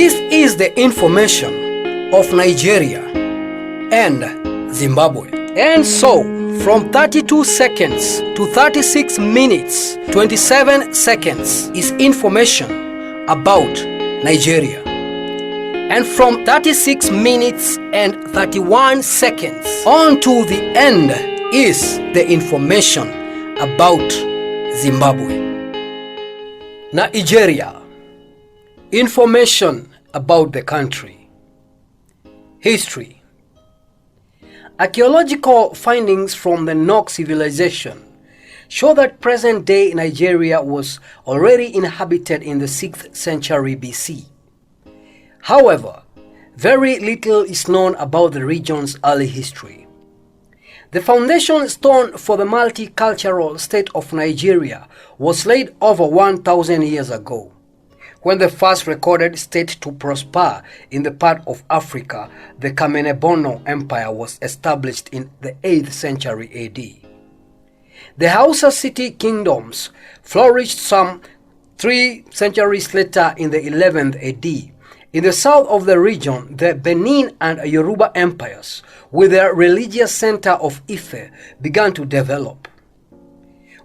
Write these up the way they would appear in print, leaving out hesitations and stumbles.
This is the information of Nigeria and Zimbabwe. And so, from 32 seconds to 36 minutes 27 seconds is information about Nigeria. And from 36 minutes and 31 seconds on to the end is the information about Zimbabwe. Nigeria. Information about the country. History. Archeological findings from the Nok Civilization show that present-day Nigeria was already inhabited in the 6th century BC. However, very little is known about the region's early history. The foundation stone for the multicultural state of Nigeria was laid over 1,000 years ago, when the first recorded state to prosper in the part of Africa, the Kanemborno Empire, was established in the 8th century A.D. The Hausa city kingdoms flourished some 3 centuries later in the 11th A.D. In the south of the region, the Benin and Yoruba empires, with their religious center of Ife, began to develop.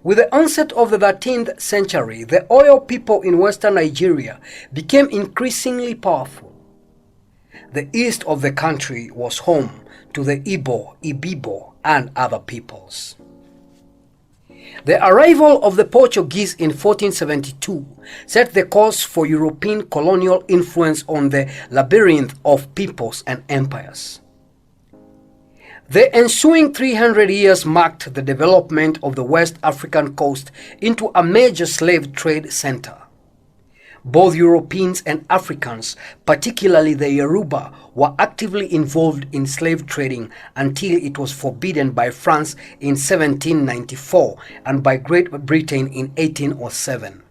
With the onset of the 13th century, the Oyo people in western Nigeria became increasingly powerful. The east of the country was home to the Igbo, Ibibo, and other peoples. The arrival of the Portuguese in 1472 set the course for European colonial influence on the labyrinth of peoples and empires. The ensuing 300 years marked the development of the West African coast into a major slave trade center. Both Europeans and Africans, particularly the Yoruba, were actively involved in slave trading until it was forbidden by France in 1794 and by Great Britain in 1807.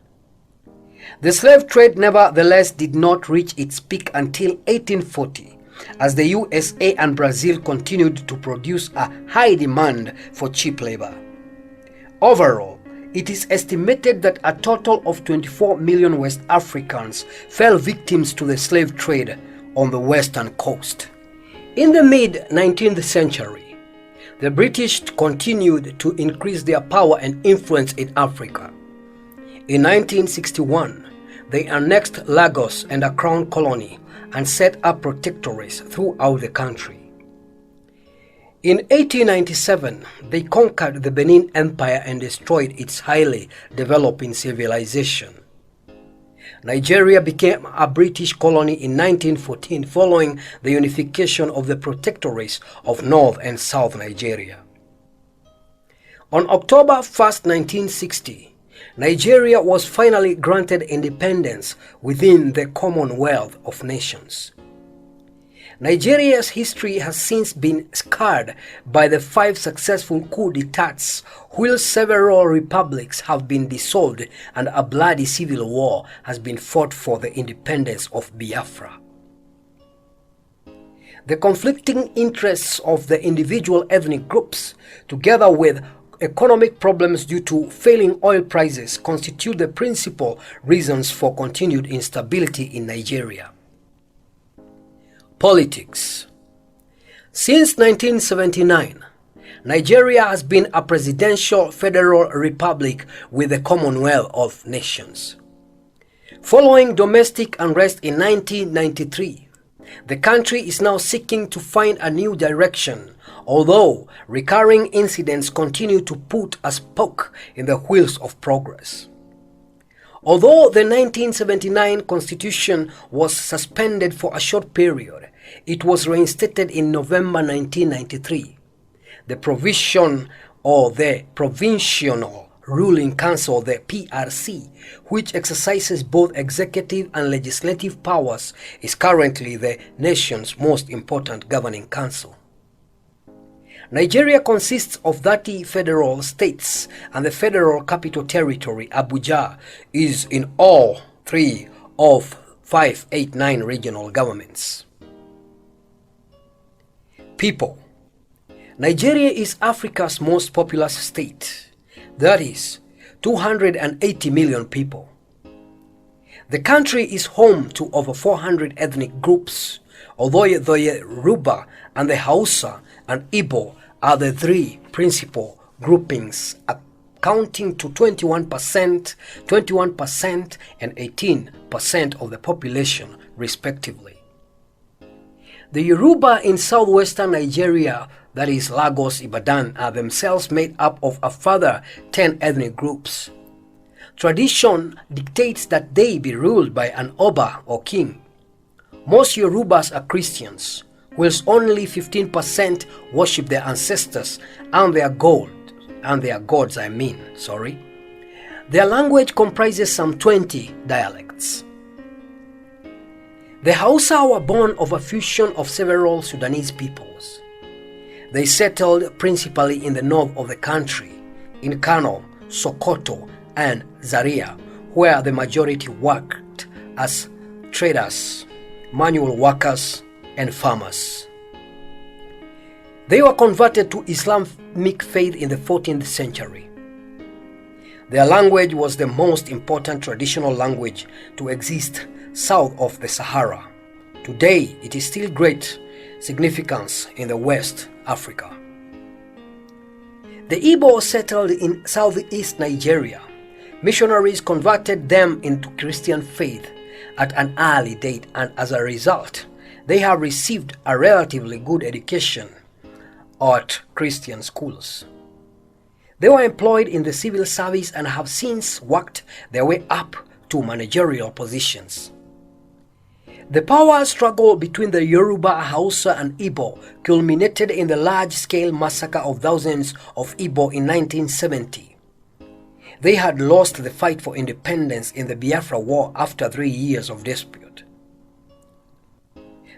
The slave trade nevertheless did not reach its peak until 1840, as the USA and Brazil continued to produce a high demand for cheap labor. Overall, it is estimated that a total of 24 million West Africans fell victims to the slave trade on the western coast. In the mid-19th century, the British continued to increase their power and influence in Africa. In 1961, they annexed Lagos and a crown colony and set up protectorates throughout the country. In 1897, they conquered the Benin Empire and destroyed its highly developing civilization. Nigeria became a British colony in 1914 following the unification of the protectorates of North and South Nigeria. On October 1, 1960, Nigeria was finally granted independence within the Commonwealth of Nations. Nigeria's history has since been scarred by the 5 successful coup d'etats, while several republics have been dissolved and a bloody civil war has been fought for the independence of Biafra. The conflicting interests of the individual ethnic groups, together with economic problems due to failing oil prices, constitute the principal reasons for continued instability in Nigeria. Politics. Since 1979, Nigeria has been a presidential federal republic with the Commonwealth of Nations. Following domestic unrest in 1993, the country is now seeking to find a new direction, although recurring incidents continue to put a spoke in the wheels of progress. Although the 1979 constitution was suspended for a short period, it was reinstated in November 1993. The provision or the Provincial Ruling Council, the PRC, which exercises both executive and legislative powers, is currently the nation's most important governing council. Nigeria consists of 30 federal states, and the federal capital territory, Abuja, is in all 3 of 589 regional governments. People. Nigeria is Africa's most populous state, that is, 280 million people. The country is home to over 400 ethnic groups, although the Yoruba and the Hausa and Igbo are the three principal groupings, accounting to 21%, and 18% of the population, respectively. The Yoruba in southwestern Nigeria, that is Lagos, Ibadan, are themselves made up of a further 10 ethnic groups. Tradition dictates that they be ruled by an Oba or king. Most Yorubas are Christians, whilst only 15% worship their ancestors and their gods. Their language comprises some 20 dialects. The Hausa were born of a fusion of several Sudanese peoples. They settled principally in the north of the country, in Kano, Sokoto, and Zaria, where the majority worked as traders, manual workers, and farmers. They were converted to Islamic faith in the 14th century. Their language was the most important traditional language to exist south of the Sahara. Today, it is still great significance in the West Africa. The Igbo settled in southeast Nigeria. Missionaries converted them into Christian faith at an early date, and as a result, they have received a relatively good education at Christian schools. They were employed in the civil service and have since worked their way up to managerial positions. The power struggle between the Yoruba, Hausa, and Igbo culminated in the large-scale massacre of thousands of Igbo in 1970. They had lost the fight for independence in the Biafra War after 3 years of dispute.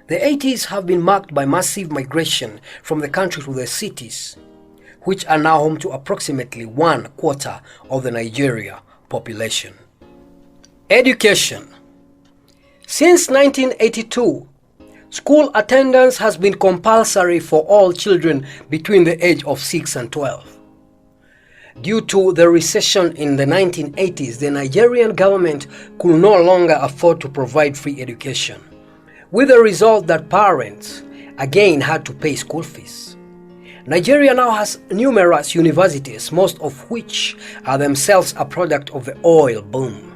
The 80s have been marked by massive migration from the country to the cities, which are now home to approximately 1/4 of the Nigeria population. Education. Since 1982, school attendance has been compulsory for all children between the age of 6 and 12. Due to the recession in the 1980s, the Nigerian government could no longer afford to provide free education, with the result that parents again had to pay school fees. Nigeria now has numerous universities, most of which are themselves a product of the oil boom.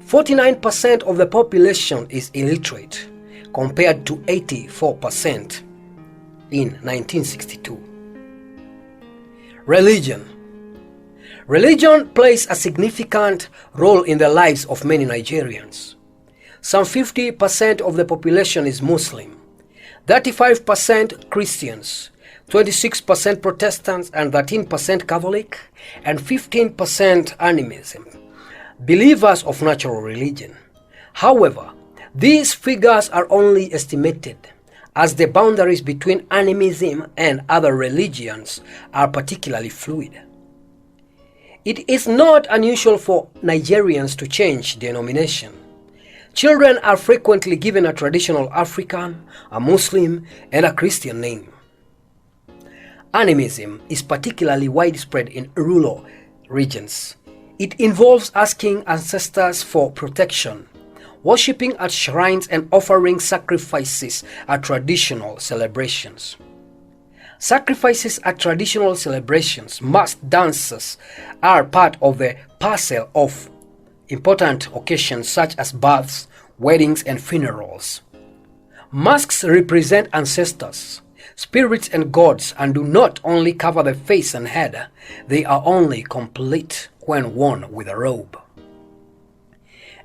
49% of the population is illiterate, compared to 84% in 1962. Religion. Religion plays a significant role in the lives of many Nigerians. Some 50% of the population is Muslim, 35% Christians, 26% Protestants, and 13% Catholic, and 15% animism, believers of natural religion. However, these figures are only estimated, as the boundaries between animism and other religions are particularly fluid. It is not unusual for Nigerians to change denomination. Children are frequently given a traditional African, a Muslim, and a Christian name. Animism is particularly widespread in rural regions. It involves asking ancestors for protection, worshipping at shrines, and offering sacrifices at traditional celebrations. Sacrifices at traditional celebrations, mass dances, are part of the parcel of important occasions such as births, weddings, and funerals. Masks represent ancestors, spirits, and gods, and do not only cover the face and head, they are only complete when worn with a robe.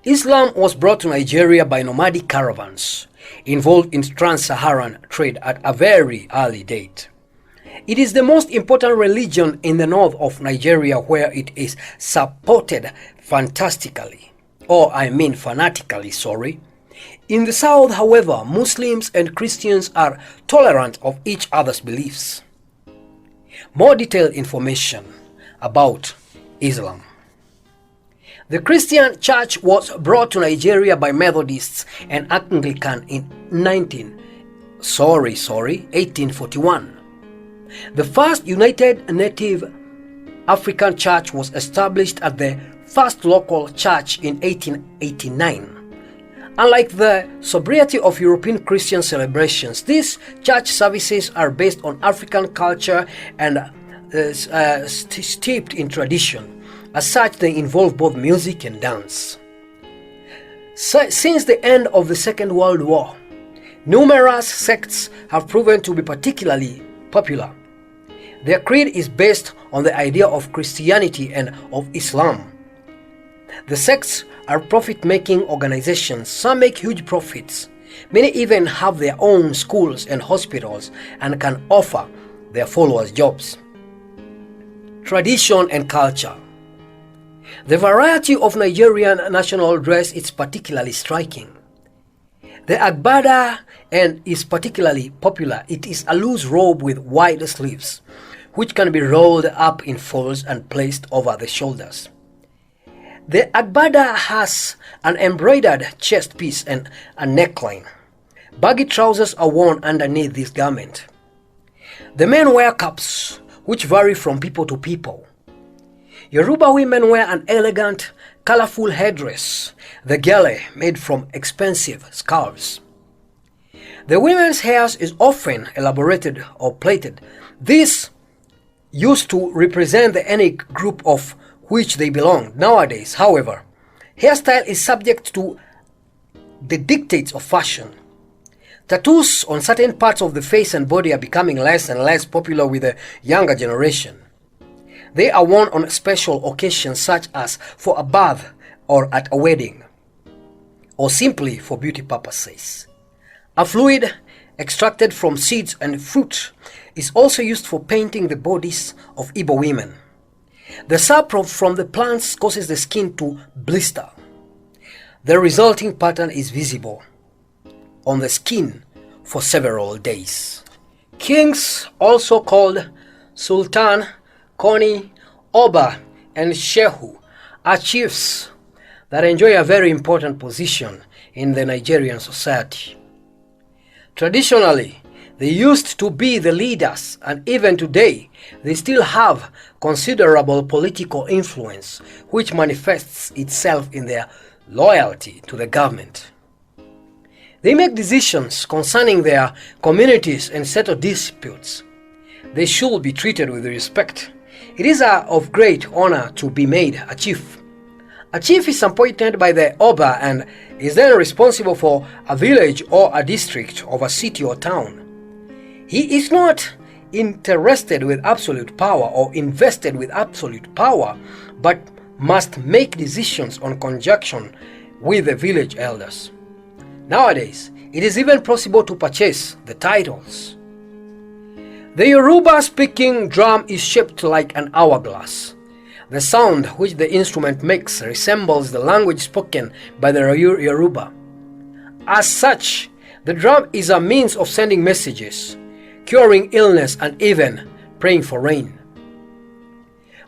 Islam was brought to Nigeria by nomadic caravans involved in trans-Saharan trade at a very early date. It is the most important religion in the north of Nigeria, where it is supported fanatically. In the south, however, Muslims and Christians are tolerant of each other's beliefs. More detailed information about Islam. The Christian church was brought to Nigeria by Methodists and Anglican in 1841. The first United Native African Church was established at the first local church in 1889. Unlike the sobriety of European Christian celebrations, these church services are based on African culture and steeped in tradition. As such, they involve both music and dance. Since the end of the Second World War, numerous sects have proven to be particularly popular. Their creed is based on the idea of Christianity and of Islam. The sects are profit-making organizations. Some make huge profits. Many even have their own schools and hospitals and can offer their followers jobs. Tradition and culture. The variety of Nigerian national dress is particularly striking. The agbada is particularly popular. It is a loose robe with wide sleeves, which can be rolled up in folds and placed over the shoulders. The agbada has an embroidered chest piece and a neckline. Baggy trousers are worn underneath this garment. The men wear caps, which vary from people to people. Yoruba women wear an elegant, colorful headdress, the gele, made from expensive scarves. The women's hair is often elaborated or plaited. This used to represent the ethnic group of which they belong. Nowadays, however, hairstyle is subject to the dictates of fashion. Tattoos on certain parts of the face and body are becoming less and less popular with the younger generation. They are worn on special occasions such as for a bath or at a wedding, or simply for beauty purposes. A fluid extracted from seeds and fruit is also used for painting the bodies of Igbo women. The sap from the plants causes the skin to blister. The resulting pattern is visible on the skin for several days. Kings, also called Sultan, Koni, Oba, and Shehu, are chiefs that enjoy a very important position in the Nigerian society. Traditionally, they used to be the leaders, and even today, they still have considerable political influence, which manifests itself in their loyalty to the government. They make decisions concerning their communities and settle disputes. They should be treated with respect. It is of great honor to be made a chief. A chief is appointed by the Oba and is then responsible for a village or a district of a city or town. He is not interested with absolute power or invested with absolute power, but must make decisions on conjunction with the village elders. Nowadays, it is even possible to purchase the titles. The Yoruba-speaking drum is shaped like an hourglass. The sound which the instrument makes resembles the language spoken by the Yoruba. As such, the drum is a means of sending messages, curing illness, and even praying for rain.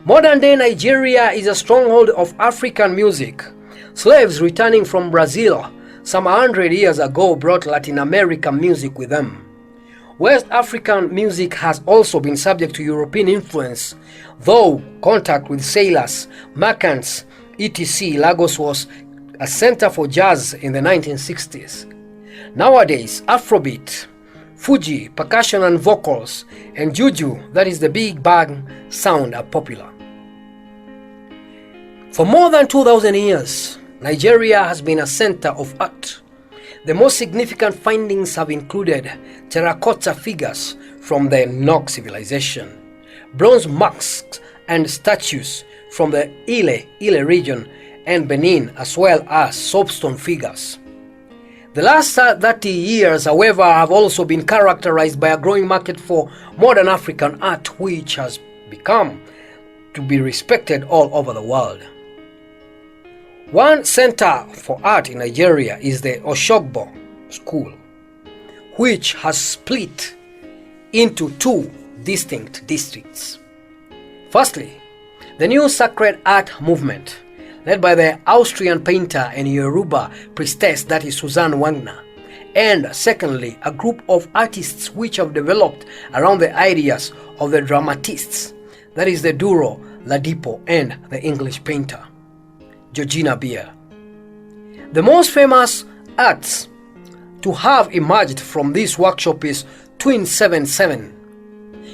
Modern-day Nigeria is a stronghold of African music. Slaves returning from Brazil some 100 years ago brought Latin American music with them. West African music has also been subject to European influence, though contact with sailors, merchants, etc. Lagos was a center for jazz in the 1960s. Nowadays, Afrobeat, Fuji, percussion and vocals, and Juju, that is the big bang sound, are popular. For more than 2,000 years, Nigeria has been a center of art. The most significant findings have included terracotta figures from the Nok Civilization, bronze masks and statues from the Ile region and Benin, as well as soapstone figures. The last 30 years, however, have also been characterized by a growing market for modern African art, which has become to be respected all over the world. One center for art in Nigeria is the Oshogbo School, which has split into two distinct districts. Firstly, the new sacred art movement, led by the Austrian painter and Yoruba priestess, that is Susan Wagner. And secondly, a group of artists which have developed around the ideas of the dramatists, that is the Duro, Ladipo, and the English painter. Georgina beer. The most famous arts to have emerged from this workshop is Twin 77.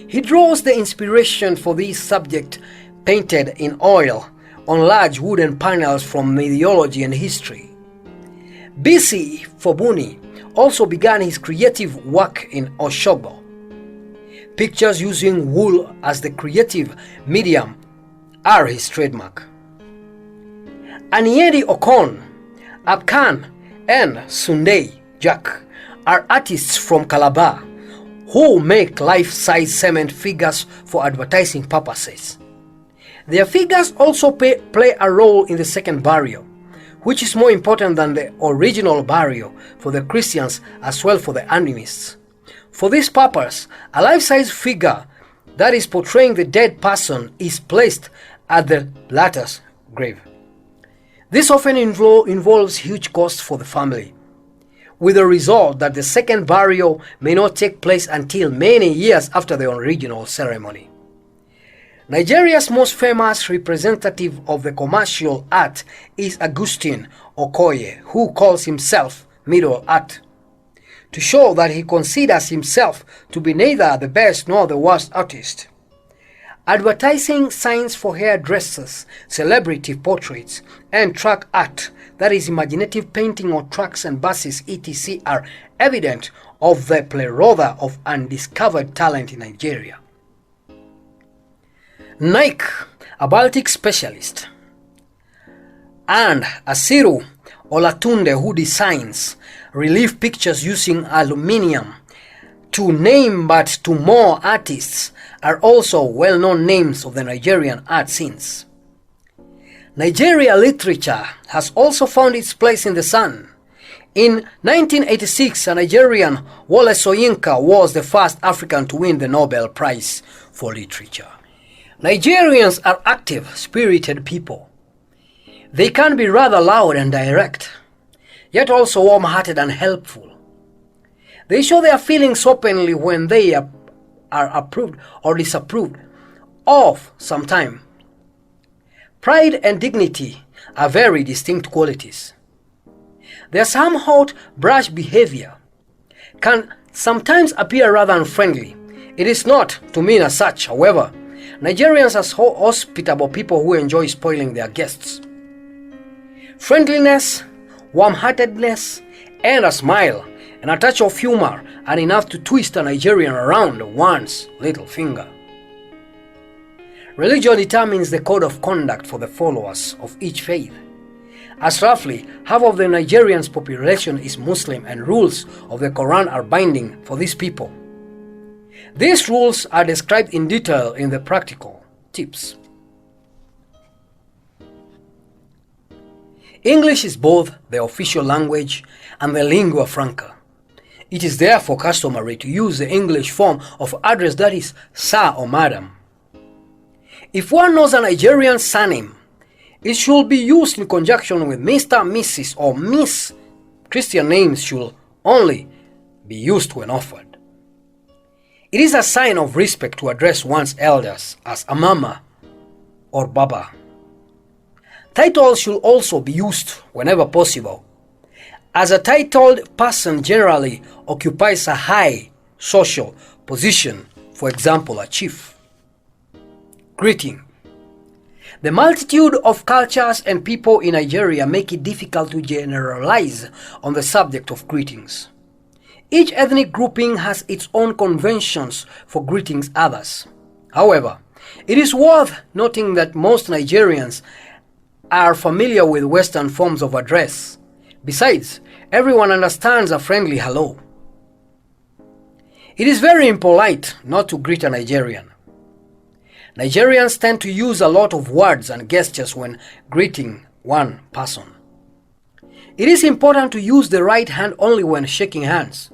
He draws the inspiration for this subject painted in oil on large wooden panels from mythology and history. BC Fobuni also began his creative work in Oshogo. Pictures using wool as the creative medium are his trademark. Aniedi Okon, Abkan, and Sunday Jack are artists from Calabar who make life-size cement figures for advertising purposes. Their figures also play a role in the second burial, which is more important than the original burial for the Christians as well for the animists. For this purpose, a life-size figure that is portraying the dead person is placed at the latter's grave. This often involves huge costs for the family, with the result that the second burial may not take place until many years after the original ceremony. Nigeria's most famous representative of the commercial art is Augustine Okoye, who calls himself Middle Art, to show that he considers himself to be neither the best nor the worst artist. Advertising signs for hairdressers, celebrity portraits, and truck art, that is imaginative painting of trucks and buses etc., are evident of the plethora of undiscovered talent in Nigeria. Nike, a Baltic specialist, and Asiru Olatunde, who designs relief pictures using aluminium, to name but two more artists, are also well-known names of the Nigerian art scenes. Nigeria literature has also found its place in the sun. In 1986, a Nigerian, Wole Soyinka, was the first African to win the Nobel Prize for Literature. Nigerians are active, spirited people. They can be rather loud and direct, yet also warm-hearted and helpful. They show their feelings openly when they are approved or disapproved of sometime. Pride and dignity are very distinct qualities. Their somewhat brash behavior can sometimes appear rather unfriendly. It is not to mean as such, however. Nigerians are hospitable people who enjoy spoiling their guests. Friendliness, warm-heartedness, and a smile and a touch of humor are enough to twist a Nigerian around one's little finger. Religion determines the code of conduct for the followers of each faith, as roughly half of the Nigerian's population is Muslim and rules of the Quran are binding for these people. These rules are described in detail in the practical tips. English is both the official language and the lingua franca. It is therefore customary to use the English form of address, that is, sir or madam. If one knows a Nigerian surname, it should be used in conjunction with Mr., Mrs., or Miss. Christian names should only be used when offered. It is a sign of respect to address one's elders as a mama or baba. Titles should also be used whenever possible, as a titled person generally occupies a high social position, for example, a chief. Greeting. The multitude of cultures and people in Nigeria make it difficult to generalize on the subject of greetings. Each ethnic grouping has its own conventions for greeting others. However, it is worth noting that most Nigerians are familiar with Western forms of address. Besides, everyone understands a friendly hello. It is very impolite not to greet a Nigerian. Nigerians tend to use a lot of words and gestures when greeting one person. It is important to use the right hand only when shaking hands.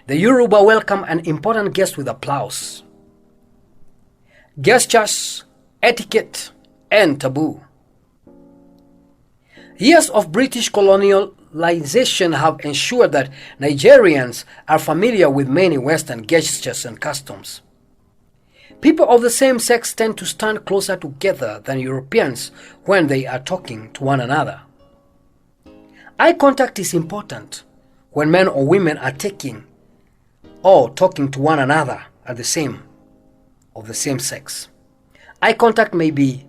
The Yoruba welcome an important guest with applause. Gestures, etiquette, and taboo. Years of British colonialization have ensured that Nigerians are familiar with many Western gestures and customs. People of the same sex tend to stand closer together than Europeans when they are talking to one another. Eye contact is important when men or women are taking or talking to one another of the same sex. Eye contact may be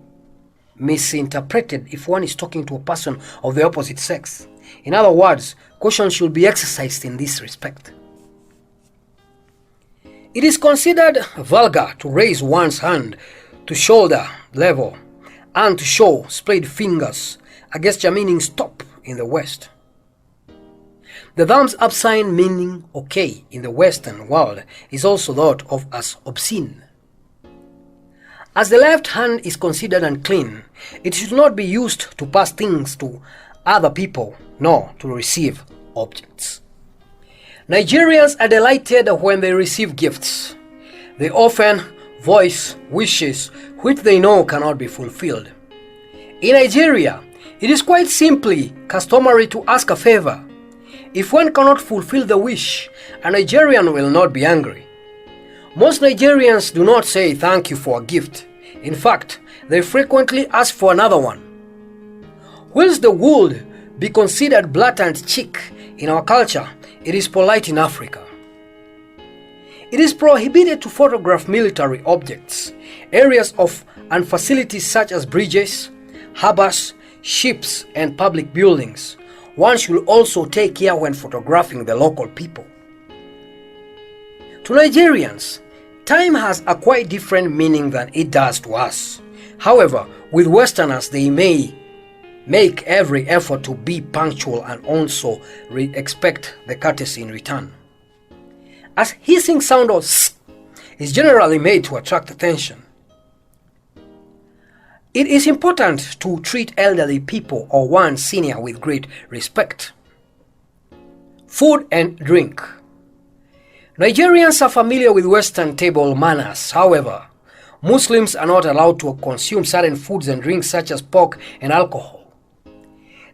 misinterpreted if one is talking to a person of the opposite sex. In other words, caution should be exercised in this respect. It is considered vulgar to raise one's hand to shoulder level and to show spread fingers, a gesture meaning stop in the West. The thumbs up sign meaning okay in the Western world is also thought of as obscene. As the left hand is considered unclean, it should not be used to pass things to other people nor to receive objects. Nigerians are delighted when they receive gifts. They often voice wishes which they know cannot be fulfilled. In Nigeria, it is quite simply customary to ask a favor. If one cannot fulfill the wish, a Nigerian will not be angry. Most Nigerians do not say thank you for a gift. In fact, they frequently ask for another one. Whilst the would be considered blatant cheek in our culture, it is polite in Africa. It is prohibited to photograph military objects, areas of and facilities such as bridges, harbors, ships, and public buildings. One should also take care when photographing the local people. To Nigerians, time has a quite different meaning than it does to us. However, with Westerners, they may make every effort to be punctual and also expect the courtesy in return. As hissing sound of s is generally made to attract attention. It is important to treat elderly people or one senior with great respect. Food and drink. Nigerians are familiar with Western table manners. However, Muslims are not allowed to consume certain foods and drinks such as pork and alcohol.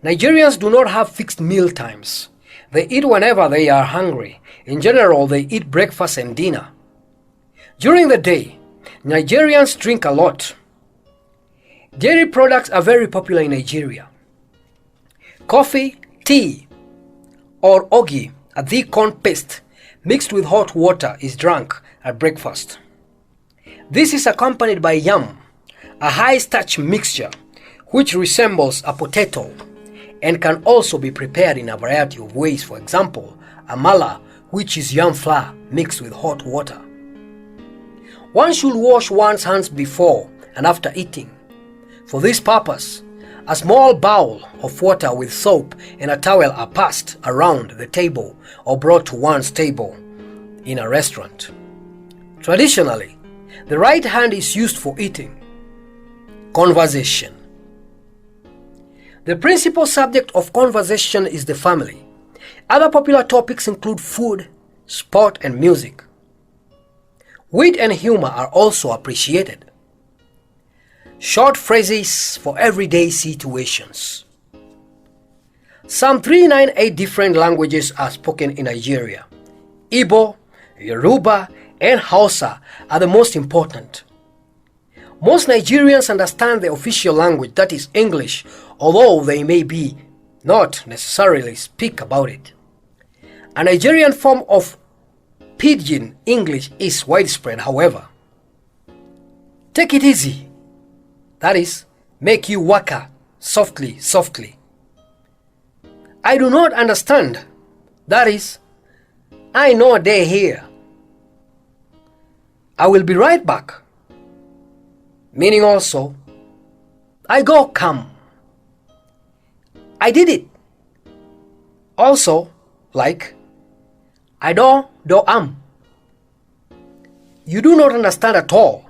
Nigerians do not have fixed meal times. They eat whenever they are hungry. In general, they eat breakfast and dinner. During the day, Nigerians drink a lot. Dairy products are very popular in Nigeria. Coffee, tea, or ogi, a thick corn paste mixed with hot water, is drunk at breakfast. This is accompanied by yam, a high-starch mixture which resembles a potato and can also be prepared in a variety of ways. For example, amala, which is yam flour mixed with hot water. One should wash one's hands before and after eating. For this purpose, a small bowl of water with soap and a towel are passed around the table or brought to one's table in a restaurant. Traditionally, the right hand is used for eating. Conversation. The principal subject of conversation is the family. Other popular topics include food, sport, and music. Wit and humor are also appreciated. Short phrases for everyday situations. Some 398 different languages are spoken in Nigeria. Igbo, Yoruba, and Hausa are the most important. Most Nigerians understand the official language, that is English, although they may be not necessarily speak about it. A Nigerian form of Pidgin English is widespread, however. Take it easy, that is, make you waka softly, softly. I do not understand, that is, I know they're here. I will be right back. Meaning also, I go come. I did it. Also, like, I do am. You do not understand at all.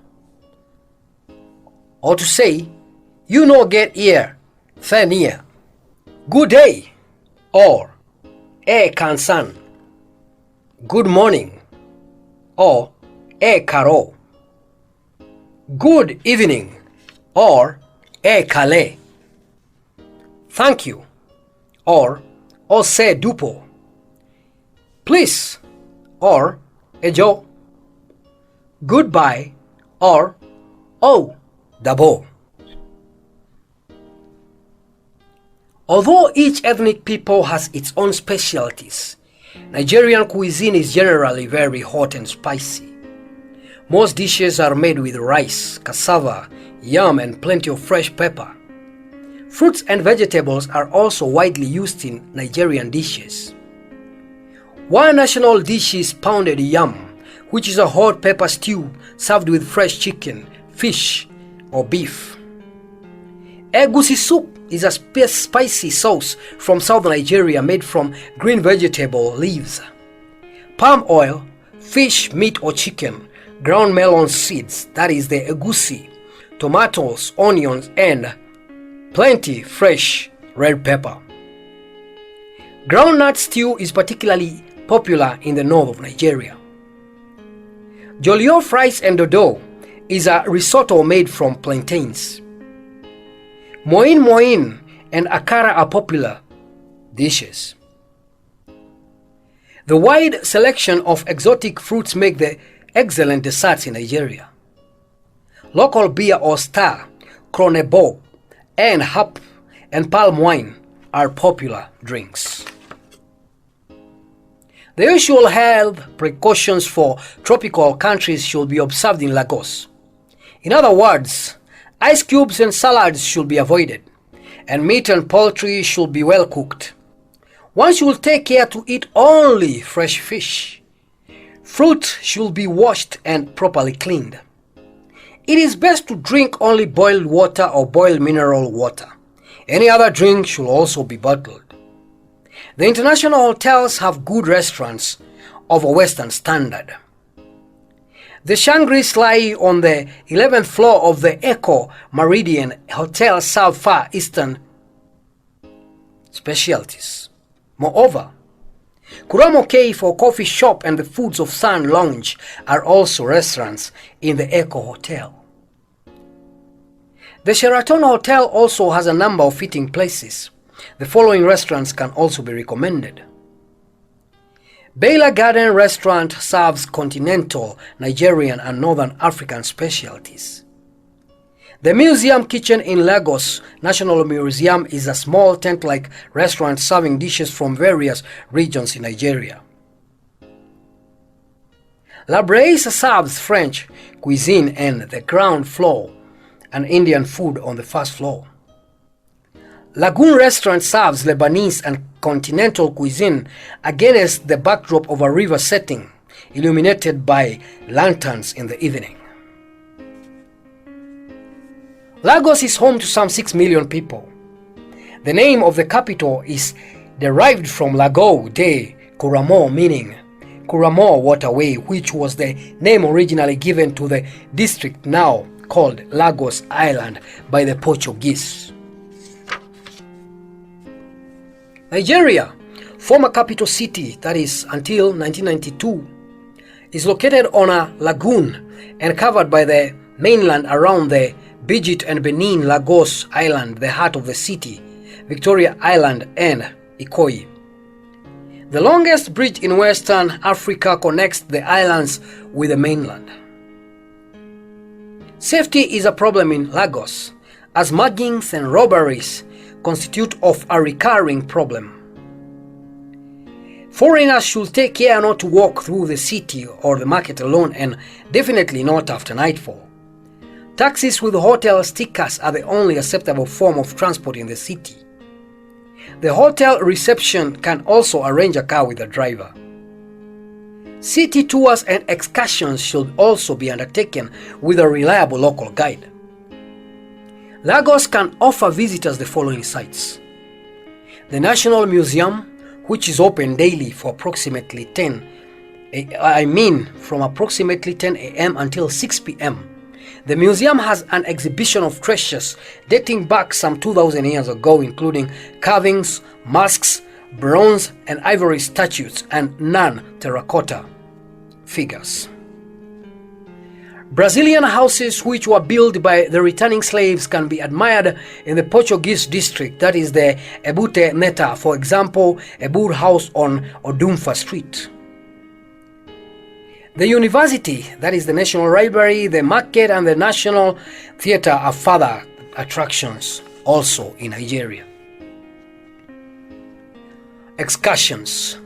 Or to say, you no get here, then here. Good day, or kansan. Good morning, or karo. Good evening, or kale. Thank you, or ose dupo. Please, or ejo. Goodbye, or O. Dabo. Although each ethnic people has its own specialties, Nigerian cuisine is generally very hot and spicy. Most dishes are made with rice, cassava, yam, and plenty of fresh pepper. Fruits and vegetables are also widely used in Nigerian dishes. One national dish is pounded yam, which is a hot pepper stew served with fresh chicken, fish, or beef. Egusi soup is a spicy sauce from southern Nigeria made from green vegetable leaves. Palm oil, fish, meat or chicken, ground melon seeds, that is the egusi, tomatoes, onions, and plenty fresh red pepper. Groundnut stew is particularly popular in the north of Nigeria. Jollof rice and dodo is a risotto made from plantains. Moin and akara are popular dishes. The wide selection of exotic fruits make the excellent desserts in Nigeria. Local beer or star, kronebo, and hop and palm wine are popular drinks. The usual health precautions for tropical countries should be observed in Lagos. In other words, ice cubes and salads should be avoided, and meat and poultry should be well cooked. One should take care to eat only fresh fish. Fruit should be washed and properly cleaned. It is best to drink only boiled water or boiled mineral water. Any other drink should also be bottled. The international hotels have good restaurants of a Western standard. The Shangri-Las lie on the 11th floor of the Echo Meridian Hotel serve Far Eastern specialties. Moreover, Kuramo Cave or coffee shop and the Foods of Sun Lounge are also restaurants in the Echo Hotel. The Sheraton Hotel also has a number of eating places. The following restaurants can also be recommended. Bela Garden Restaurant serves continental, Nigerian and Northern African specialties. The Museum Kitchen in Lagos National Museum is a small tent-like restaurant serving dishes from various regions in Nigeria. La Braise serves French cuisine and the ground floor and Indian food on the first floor. Lagoon Restaurant serves Lebanese and continental cuisine against the backdrop of a river setting, illuminated by lanterns in the evening. Lagos is home to some 6 million people. The name of the capital is derived from Lago de Kuramo, meaning Kuramo Waterway, which was the name originally given to the district now called Lagos Island by the Portuguese. Nigeria, former capital city, that is until 1992, is located on a lagoon and covered by the mainland around the Bijit and Benin Lagos Island, the heart of the city, Victoria Island and Ikoyi. The longest bridge in Western Africa connects the islands with the mainland. Safety is a problem in Lagos, as muggings and robberies constitute of a recurring problem. Foreigners should take care not to walk through the city or the market alone, and definitely not after nightfall. Taxis with hotel stickers are the only acceptable form of transport in the city. The hotel reception can also arrange a car with a driver. City tours and excursions should also be undertaken with a reliable local guide. Lagos can offer visitors the following sites: the National Museum, which is open daily for approximately from approximately 10 a.m. until 6 p.m. The museum has an exhibition of treasures dating back some 2,000 years ago, including carvings, masks, bronze and ivory statues, and non-terracotta figures. Brazilian houses which were built by the returning slaves can be admired in the Portuguese district, that is the Ebute Meta, for example, a Boer house on Odumfa Street. The university, that is the National Library, the market, and the National Theatre are further attractions also in Nigeria. Excursions.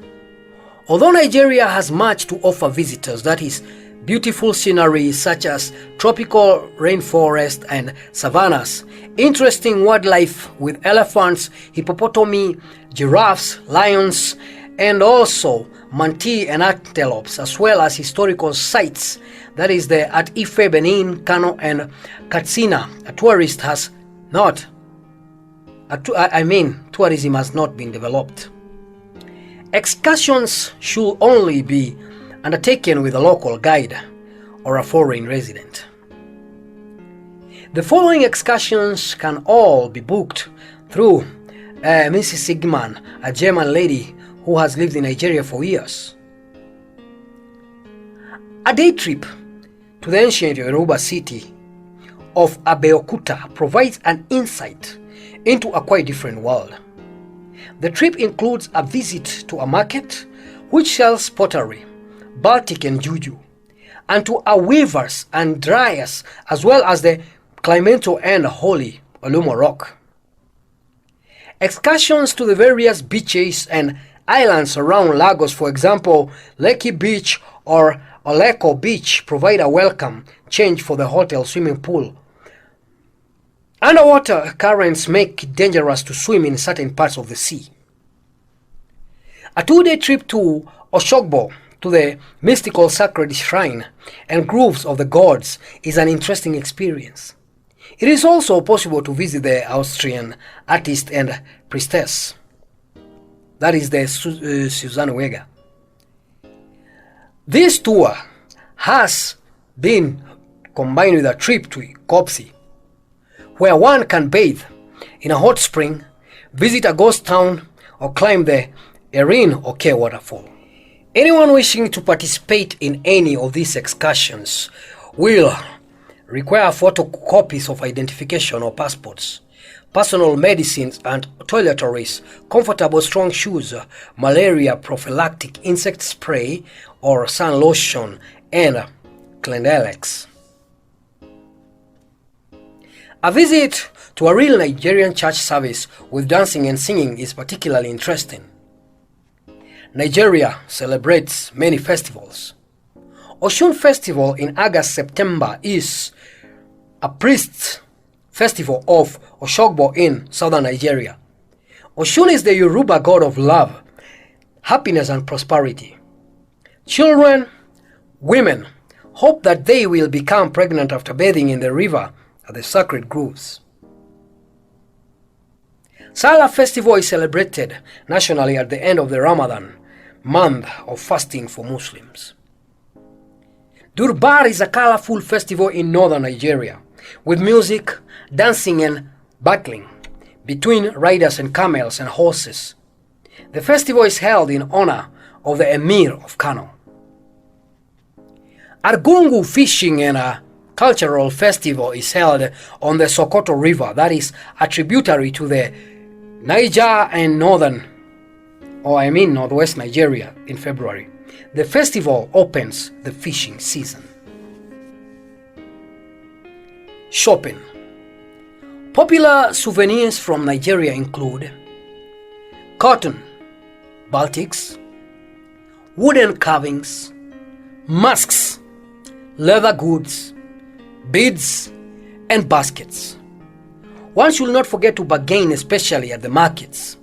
Although Nigeria has much to offer visitors, that is, beautiful scenery such as tropical rainforest and savannas, interesting wildlife with elephants, hippopotami, giraffes, lions, and also manatee and antelopes, as well as historical sites, that is at Ife, Benin, Kano, and Katsina. Tourism has not been developed. Excursions should only be undertaken with a local guide or a foreign resident. The following excursions can all be booked through Mrs. Sigman, a German lady who has lived in Nigeria for years. A day trip to the ancient Yoruba city of Abeokuta provides an insight into a quite different world. The trip includes a visit to a market which sells pottery, batik and juju, and to a weavers and dryers, as well as the Climento and Holy Olumo Rock. Excursions to the various beaches and islands around Lagos, for example, Lekki Beach or Oleko Beach, provide a welcome change for the hotel swimming pool. Underwater currents make it dangerous to swim in certain parts of the sea. A 2-day trip to Oshogbo, to the mystical sacred shrine and groves of the gods, is an interesting experience. It is also possible to visit the Austrian artist and priestess, that is the Susanne Weger. This tour has been combined with a trip to Kopsi, where one can bathe in a hot spring, visit a ghost town, or climb the Erin Oke waterfall. Anyone wishing to participate in any of these excursions will require photocopies of identification or passports, personal medicines and toiletries, comfortable strong shoes, malaria prophylactic insect spray or sun lotion, and Clendex. A visit to a real Nigerian church service with dancing and singing is particularly interesting. Nigeria celebrates many festivals. Oshun Festival in August-September is a priest's festival of Oshogbo in southern Nigeria. Oshun is the Yoruba god of love, happiness and prosperity. Children, women hope that they will become pregnant after bathing in the river at the sacred groves. Salah festival is celebrated nationally at the end of the Ramadan month of fasting for Muslims. Durbar is a colorful festival in northern Nigeria with music, dancing and battling between riders and camels and horses. The festival is held in honor of the Emir of Kano. Argungu fishing and a cultural festival is held on the Sokoto River, that is a tributary to the Niger and northwest Nigeria in February. The festival opens the fishing season. Shopping. Popular souvenirs from Nigeria include cotton, baltics, wooden carvings, masks, leather goods, beads, and baskets. One should not forget to bargain, especially at the markets.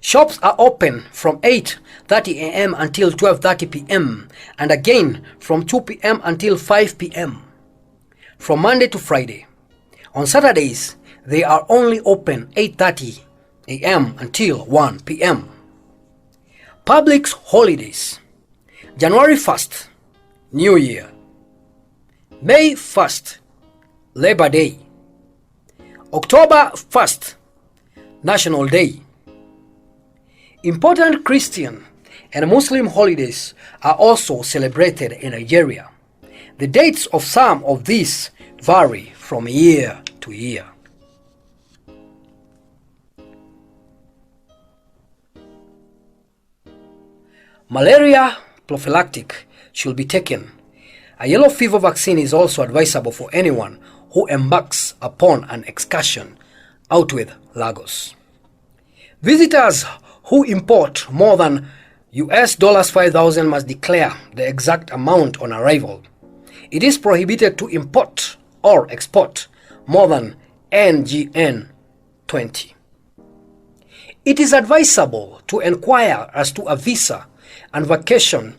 Shops are open from 8:30 a.m. until 12:30 p.m. and again from 2 p.m. until 5 p.m. from Monday to Friday. On Saturdays, they are only open 8:30 a.m. until 1 p.m. Public holidays: January 1st, New Year; May 1st, Labor Day; October 1st, National Day. Important Christian and Muslim holidays are also celebrated in Nigeria. The dates of some of these vary from year to year. Malaria prophylactic should be taken. A yellow fever vaccine is also advisable for anyone who embarks upon an excursion out with Lagos. Visitors who import more than $5,000 must declare the exact amount on arrival. It is prohibited to import or export more than NGN 20. It is advisable to inquire as to a visa and vaccination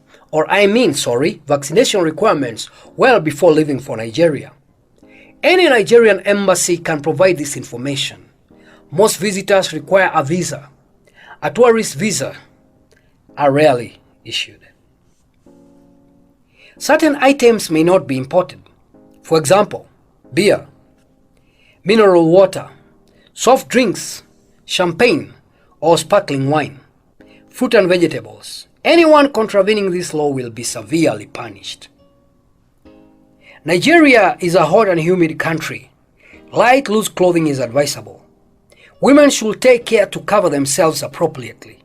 requirements well before leaving for Nigeria. Any Nigerian embassy can provide this information. Most visitors require a visa. A tourist visa are rarely issued. Certain items may not be imported. For example, beer, mineral water, soft drinks, champagne or sparkling wine, fruit and vegetables. Anyone contravening this law will be severely punished. Nigeria is a hot and humid country. Light, loose clothing is advisable. Women should take care to cover themselves appropriately.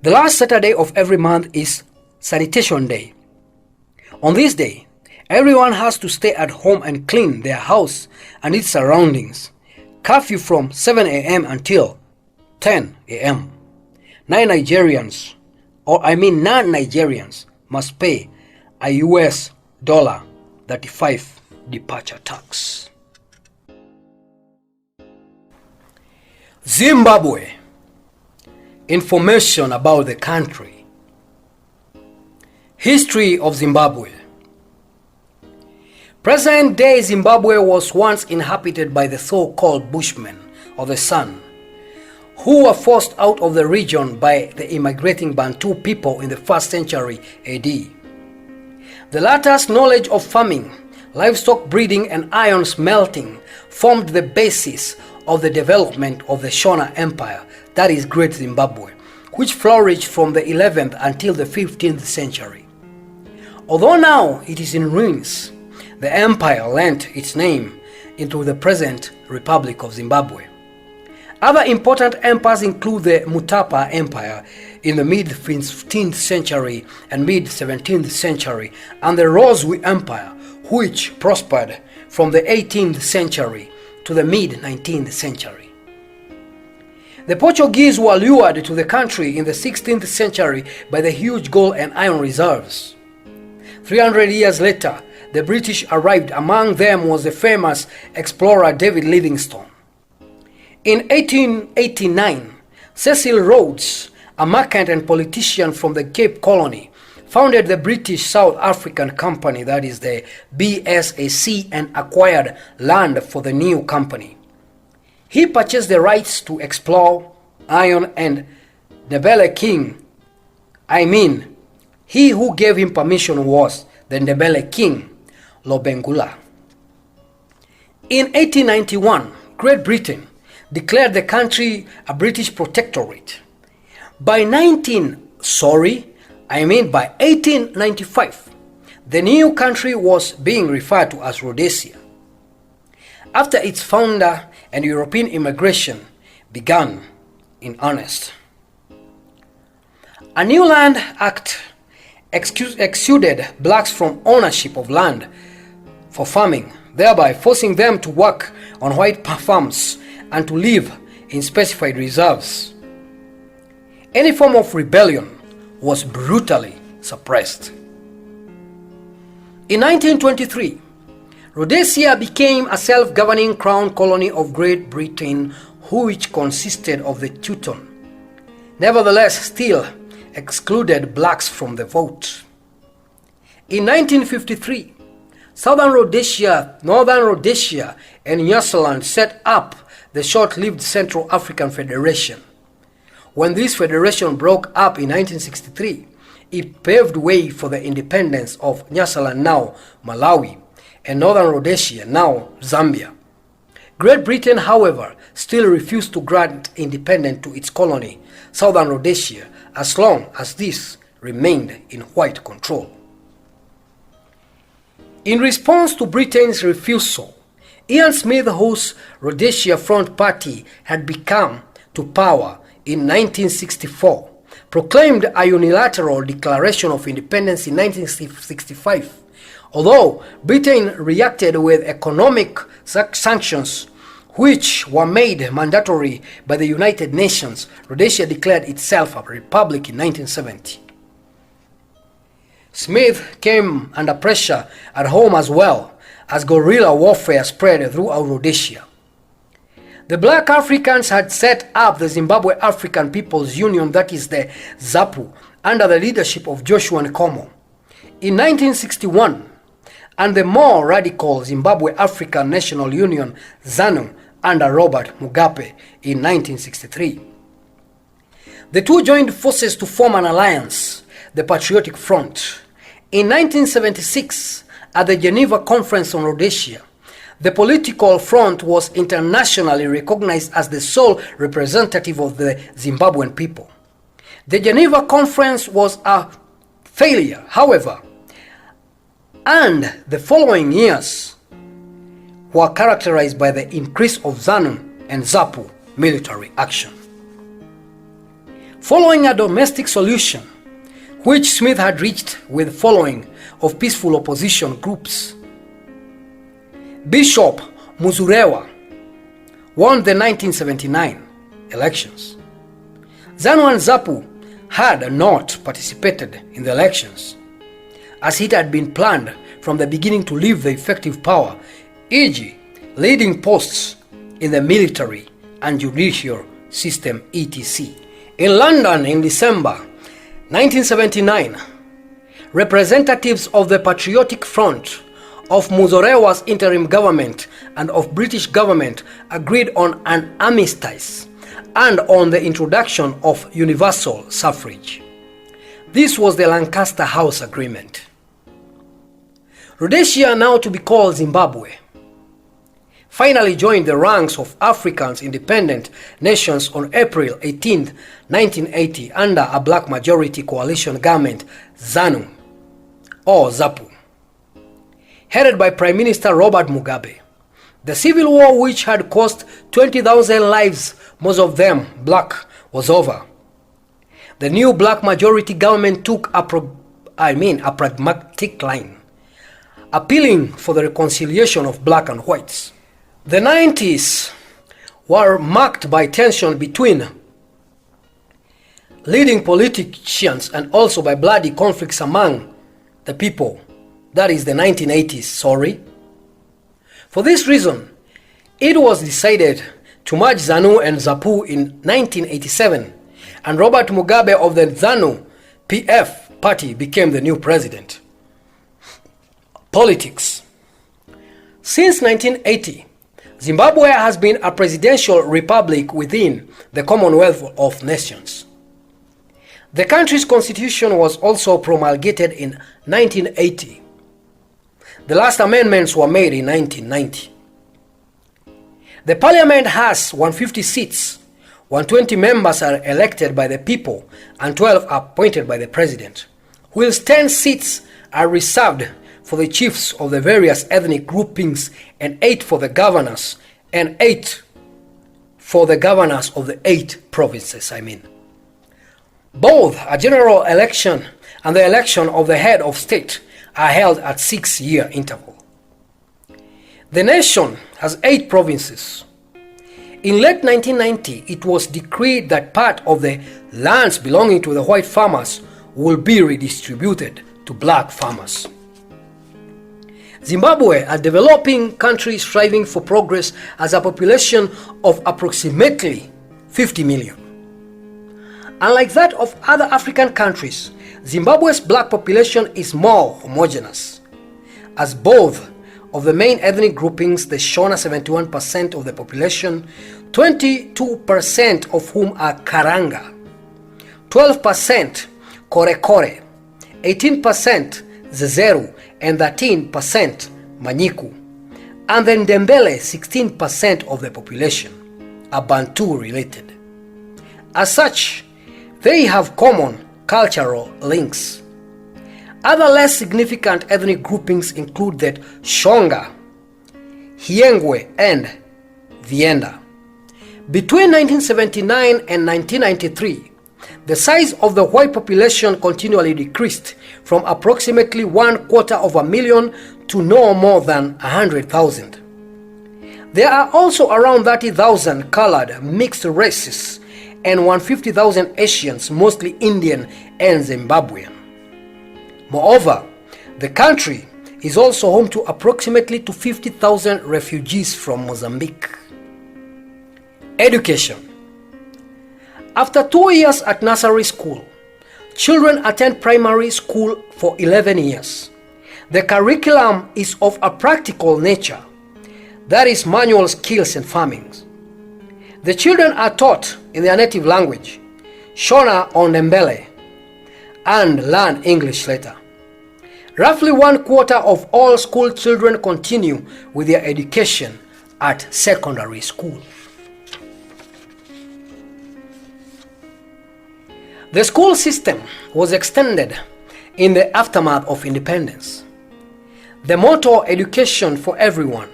The last Saturday of every month is Sanitation Day. On this day, everyone has to stay at home and clean their house and its surroundings. Curfew from 7 a.m. until 10 a.m. Non-Nigerians must pay a US $35 departure tax. Zimbabwe. Information about the country. History of Zimbabwe. Present-day Zimbabwe was once inhabited by the so-called Bushmen of the sun, who were forced out of the region by the immigrating Bantu people in the 1st century A.D. The latter's knowledge of farming, livestock breeding and iron smelting formed the basis of the development of the Shona Empire, that is Great Zimbabwe, which flourished from the 11th until the 15th century. Although now it is in ruins, the empire lent its name into the present Republic of Zimbabwe. Other important empires include the Mutapa Empire in the mid-15th century and mid-17th century, and the Rozwi Empire, which prospered from the 18th century to the mid-19th century. The Portuguese were lured to the country in the 16th century by the huge gold and iron reserves. 300 years later, the British arrived. Among them was the famous explorer David Livingstone. In 1889, Cecil Rhodes, a merchant and politician from the Cape Colony, founded the British South African Company, that is the BSAC, and acquired land for the new company. He purchased the rights to explore iron, and Ndebele King, he who gave him permission was the Ndebele King, Lobengula. In 1891, Great Britain declared the country a British protectorate. By 1895, the new country was being referred to as Rhodesia. After its founder and European immigration began in earnest. A new Land Act excluded blacks from ownership of land for farming, thereby forcing them to work on white farms and to live in specified reserves. Any form of rebellion was brutally suppressed. In 1923, Rhodesia became a self-governing crown colony of Great Britain, which consisted of the Teuton. Nevertheless, still excluded blacks from the vote. In 1953, Southern Rhodesia, Northern Rhodesia, and Nyasaland set up the short-lived Central African Federation. When this federation broke up in 1963, it paved way for the independence of Nyasaland, now Malawi, and Northern Rhodesia, now Zambia. Great Britain, however, still refused to grant independence to its colony, Southern Rhodesia, as long as this remained in white control. In response to Britain's refusal, Ian Smith, whose Rhodesia Front Party had become to power in 1964, proclaimed a unilateral declaration of independence in 1965. Although Britain reacted with economic sanctions, which were made mandatory by the United Nations, Rhodesia declared itself a republic in 1970. Smith came under pressure at home as well, as guerrilla warfare spread throughout Rhodesia. The black Africans had set up the Zimbabwe African People's Union, that is the ZAPU, under the leadership of Joshua Nkomo in 1961, and the more radical Zimbabwe African National Union, ZANU, under Robert Mugabe in 1963. The two joined forces to form an alliance, the Patriotic Front. In 1976, at the Geneva Conference on Rhodesia, the political front was internationally recognized as the sole representative of the Zimbabwean people. The Geneva Conference was a failure, however, and the following years were characterized by the increase of ZANU and ZAPU military action. Following a domestic solution, which Smith had reached with following of peaceful opposition groups, Bishop Muzurewa won the 1979 elections. ZANU and ZAPU had not participated in the elections, as it had been planned from the beginning to leave the effective power, e.g. leading posts in the military and judicial system, etc. In London in December 1979, representatives of the Patriotic Front, of Muzorewa's interim government, and of British government agreed on an armistice and on the introduction of universal suffrage. This was the Lancaster House Agreement. Rhodesia, now to be called Zimbabwe, finally joined the ranks of Africa's independent nations on April 18, 1980, under a black majority coalition government, ZANU or ZAPU, headed by Prime Minister Robert Mugabe. The civil war, which had cost 20,000 lives, most of them black, was over. The new black majority government took a pragmatic line, appealing for the reconciliation of black and whites. The 90s were marked by tension between leading politicians and also by bloody conflicts among the people. That is the 1980s, sorry. For this reason, it was decided to merge ZANU and ZAPU in 1987, and Robert Mugabe of the ZANU PF party became the new president. Politics. Since 1980, Zimbabwe has been a presidential republic within the Commonwealth of Nations. The country's constitution was also promulgated in 1980. The last amendments were made in 1990. The parliament has 150 seats, 120 members are elected by the people, and 12 are appointed by the president, whilst 10 seats are reserved for the chiefs of the various ethnic groupings, and 8 for the governors, and 8 for the governors of the 8 provinces, Both a general election and the election of the head of state are held at 6-year interval. The nation has 8 provinces. In late 1990, it was decreed that part of the lands belonging to the white farmers will be redistributed to black farmers. Zimbabwe, a developing country striving for progress, has a population of approximately 50 million. Unlike that of other African countries, Zimbabwe's black population is more homogeneous, as both of the main ethnic groupings, the Shona 71% of the population, 22% of whom are Karanga, 12% Korekore, 18% Zezeru, and 13% Manyiku, and then Ndembele, 16% of the population, are Bantu related. As such, they have common cultural links. Other less significant ethnic groupings include the Shonga, Hiengwe, and Vienda. Between 1979 and 1993, the size of the white population continually decreased from approximately 250,000 to no more than 100,000. There are also around 30,000 colored mixed races and 150,000 Asians, mostly Indian and Zimbabwean. Moreover, the country is also home to approximately 50,000 refugees from Mozambique. Education. After 2 years at nursery school, children attend primary school for 11 years. The curriculum is of a practical nature, that is manual skills and farming. The children are taught in their native language, Shona or Ndebele, and learn English later. Roughly 1/4 of all school children continue with their education at secondary school. The school system was extended in the aftermath of independence. The motto "Education for Everyone"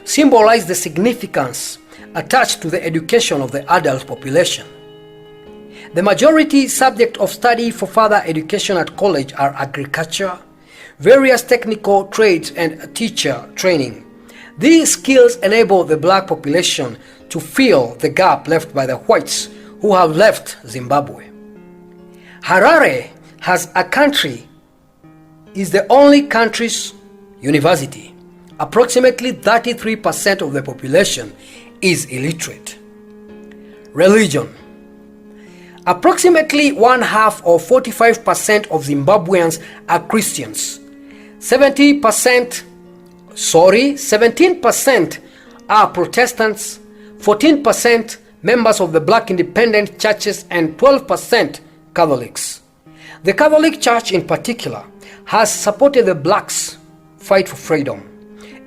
symbolized the significance attached to the education of the adult population. The majority subject of study for further education at college are agriculture, various technical trades, and teacher training. These skills enable the black population to fill the gap left by the whites who have left Zimbabwe. Harare is the only country's university. Approximately 33% of the population is illiterate. Religion. Approximately 1/2 or 45% of Zimbabweans are Christians. 17% are Protestants, 14% members of the black independent churches, and 12% Catholics. The Catholic Church in particular has supported the blacks' fight for freedom.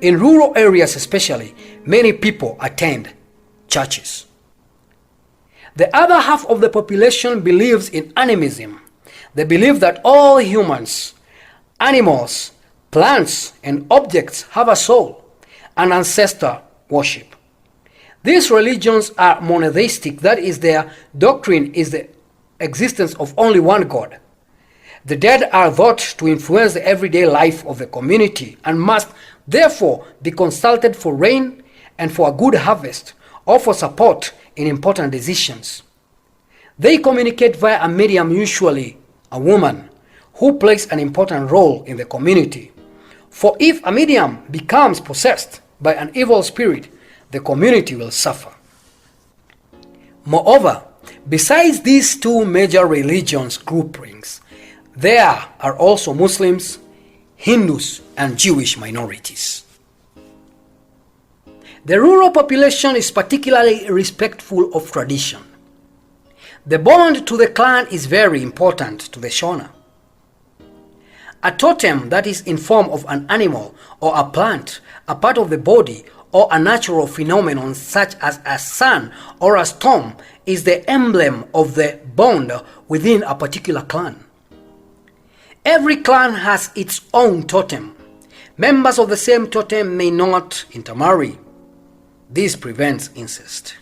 In rural areas especially, many people attend churches. The other half of the population believes in animism. They believe that all humans, animals, plants, and objects have a soul and ancestor worship. These religions are monotheistic, that is, their doctrine is the existence of only one God. The dead are thought to influence the everyday life of the community and must therefore be consulted for rain and for a good harvest or for support in important decisions. They communicate via a medium, usually a woman, who plays an important role in the community. For if a medium becomes possessed by an evil spirit, the community will suffer. Moreover, besides these two major religions groupings, there are also Muslims, Hindus, and Jewish minorities. The rural population is particularly respectful of tradition. The bond to the clan is very important to the Shona. A totem that is in form of an animal or a plant, a part of the body, or a natural phenomenon such as a sun or a storm is the emblem of the bond within a particular clan. Every clan has its own totem. Members of the same totem may not intermarry. This prevents incest.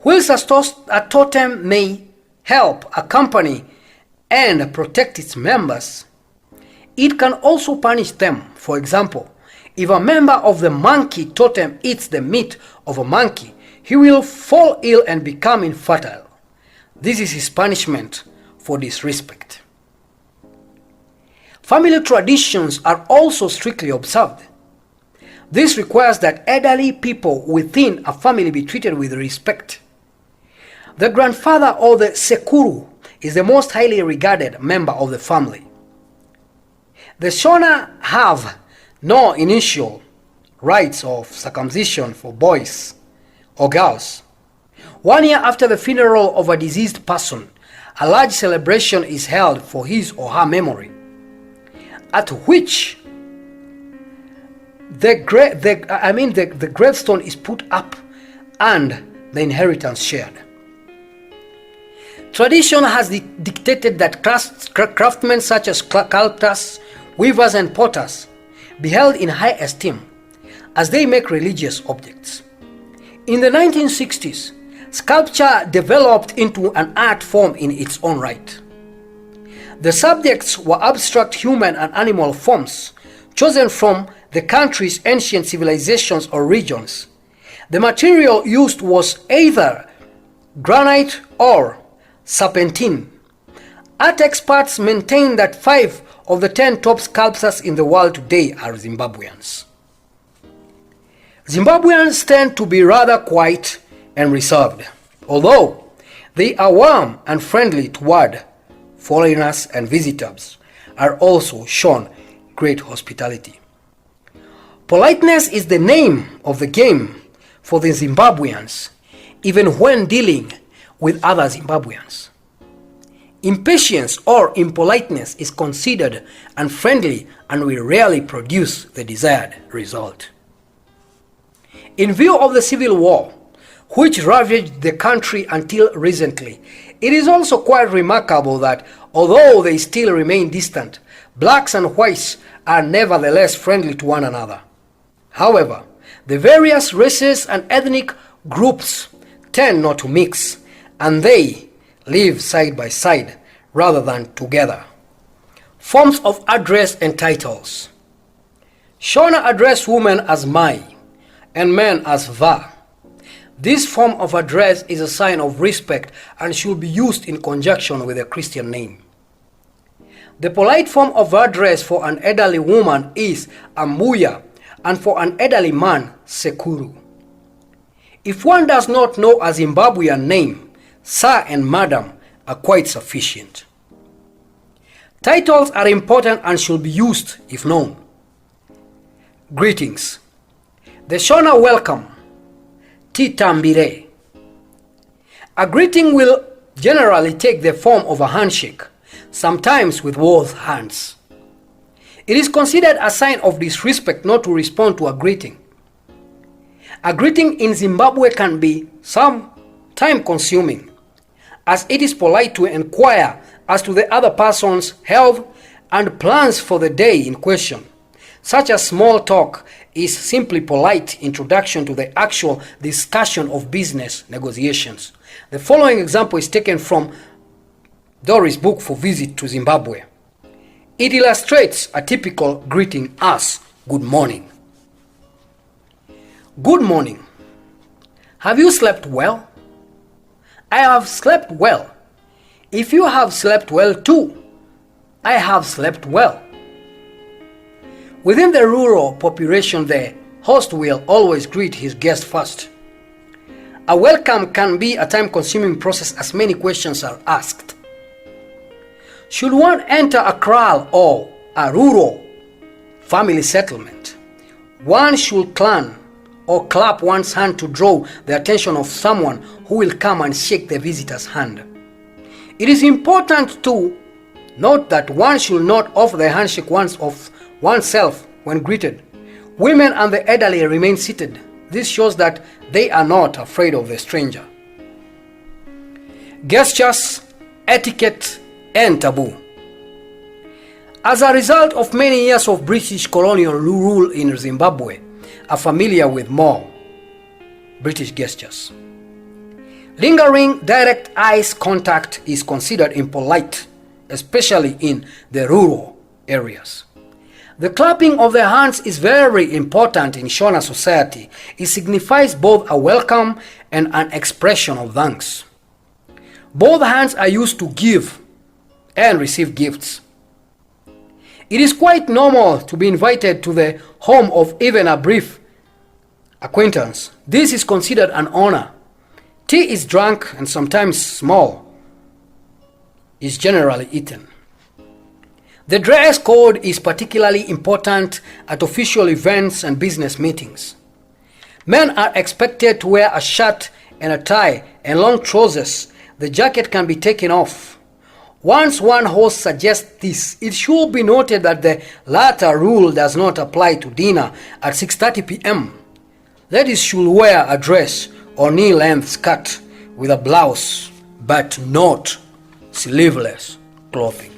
Whilst a totem may help, accompany, and protect its members, it can also punish them. For example, if a member of the monkey totem eats the meat of a monkey, he will fall ill and become infertile. This is his punishment for disrespect. Family traditions are also strictly observed. This requires that elderly people within a family be treated with respect. The grandfather or the sekuru is the most highly regarded member of the family. The Shona have no initial rites of circumcision for boys or girls. 1 year after the funeral of a deceased person, a large celebration is held for his or her memory, at which the gravestone is put up and the inheritance shared. Tradition has dictated that craftsmen such as sculptors, weavers, and potters be held in high esteem as they make religious objects. In the 1960s, Sculpture developed into an art form in its own right. The subjects were abstract human and animal forms chosen from the country's ancient civilizations or regions. The material used was either granite or serpentine. Art experts maintain that 5 of the 10 top sculptors in the world today are Zimbabweans. Zimbabweans tend to be rather quiet and reserved, although they are warm and friendly toward foreigners, and visitors are also shown great hospitality. Politeness is the name of the game for the Zimbabweans, even when dealing with other Zimbabweans. Impatience or impoliteness is considered unfriendly and will rarely produce the desired result. In view of the civil war, which ravaged the country until recently, it is also quite remarkable that although they still remain distant, blacks and whites are nevertheless friendly to one another. However, the various races and ethnic groups tend not to mix, and they live side by side rather than together. Forms of address and titles. Shona addressed women as Mai and men as Va. This form of address is a sign of respect and should be used in conjunction with a Christian name. The polite form of address for an elderly woman is Ambuya, and for an elderly man, Sekuru. If one does not know a Zimbabwean name, Sir and Madam are quite sufficient. Titles are important and should be used if known. Greetings. The Shona welcome. Titambire. A greeting will generally take the form of a handshake, sometimes with both hands. It is considered a sign of disrespect not to respond to a greeting. A greeting in Zimbabwe can be some time consuming, as it is polite to inquire as to the other person's health and plans for the day in question. Such a small talk is simply polite introduction to the actual discussion of business negotiations. The following example is taken from Doris' book for Visit to Zimbabwe. It illustrates a typical greeting as good morning. Good morning. Have you slept well? I have slept well. If you have slept well too, I have slept well. Within the rural population, the host will always greet his guest first. A welcome can be a time-consuming process as many questions are asked. Should one enter a kraal or a rural family settlement, one should clan or clap one's hand to draw the attention of someone who will come and shake the visitor's hand. It is important to note that one should not offer the handshake of oneself when greeted. Women and the elderly remain seated. This shows that they are not afraid of the stranger. Gestures, etiquette, and taboo. As a result of many years of British colonial rule in Zimbabwe, are familiar with more British gestures. Lingering direct eye contact is considered impolite, especially in the rural areas. The clapping of the hands is very important in Shona society. It signifies both a welcome and an expression of thanks. Both hands are used to give and receive gifts. It is quite normal to be invited to the home of even a brief acquaintance. This is considered an honor. Tea is drunk and sometimes small is generally eaten. The dress code is particularly important at official events and business meetings. Men are expected to wear a shirt and a tie and long trousers. The jacket can be taken off. Once one host suggests this, it should be noted that the latter rule does not apply to dinner at 6:30 p.m. Ladies should wear a dress or knee-length skirt with a blouse, but not sleeveless clothing.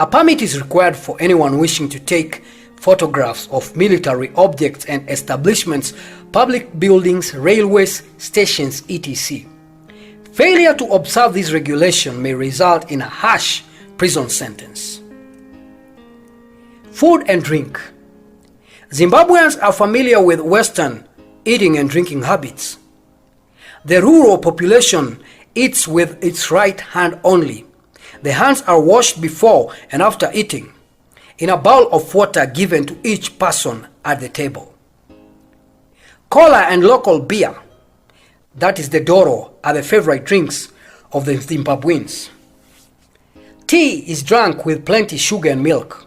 A permit is required for anyone wishing to take photographs of military objects and establishments, public buildings, railways, stations, etc. Failure to observe this regulation may result in a harsh prison sentence. Food and drink. Zimbabweans are familiar with Western eating and drinking habits. The rural population eats with its right hand only. The hands are washed before and after eating, in a bowl of water given to each person at the table. Cola and local beer, that is the Doro, are the favorite drinks of the Zimbabweans. Tea is drunk with plenty sugar and milk.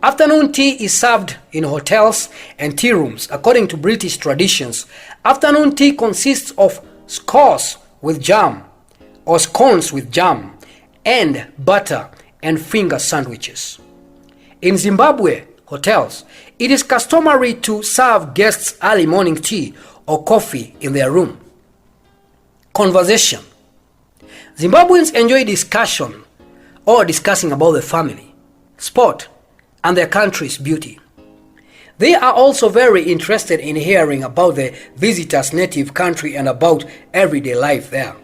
Afternoon tea is served in hotels and tea rooms. According to British traditions, afternoon tea consists of scones with jam or scones with jam and butter and finger sandwiches. In Zimbabwe hotels, it is customary to serve guests early morning tea or coffee in their room. Conversation. Zimbabweans enjoy discussion or discussing about the family, sport, and their country's beauty. They are also very interested in hearing about the visitor's native country and about everyday life there.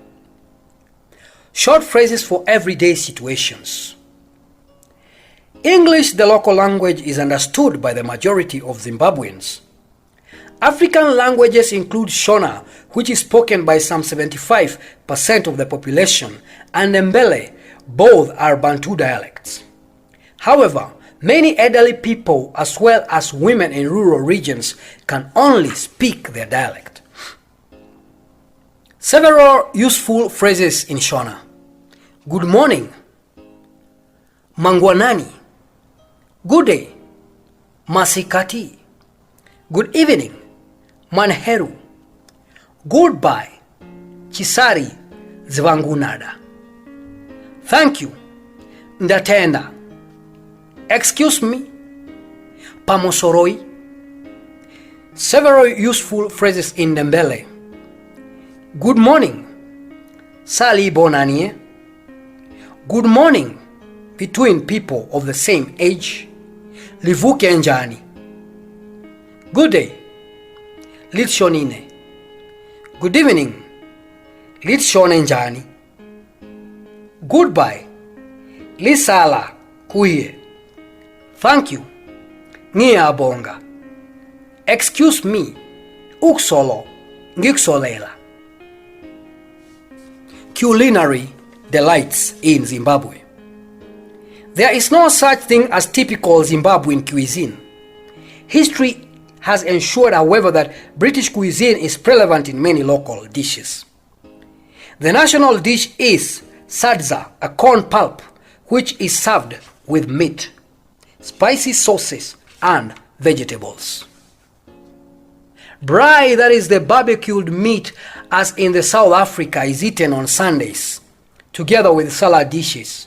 Short phrases for everyday situations. English, the local language, is understood by the majority of Zimbabweans. African languages include Shona, which is spoken by some 75% of the population, and Ndebele. Both are Bantu dialects. However, many elderly people as well as women in rural regions can only speak their dialect. Several useful phrases in Shona. Good morning, Mangwanani. Good day, Masikati. Good evening, Manheru. Goodbye, Chisari Zvangunada. Thank you, Ndatenda. Excuse me, Pamosoroi. Several useful phrases in Ndebele. Good morning, Sali Bonanie. Good morning between people of the same age. Livuke njani. Good day, Litshonine. Good evening, Litshone njani. Goodbye, Lisala kuye. Thank you, ngiyabonga. Excuse me, uksolo ngikusolela. Culinary delights in Zimbabwe. There is no such thing as typical Zimbabwean cuisine. History has ensured, however, that British cuisine is prevalent in many local dishes. The national dish is sadza, a corn pulp, which is served with meat, spicy sauces, and vegetables. Braai, that is the barbecued meat, as in the South Africa, is eaten on Sundays, together with salad dishes.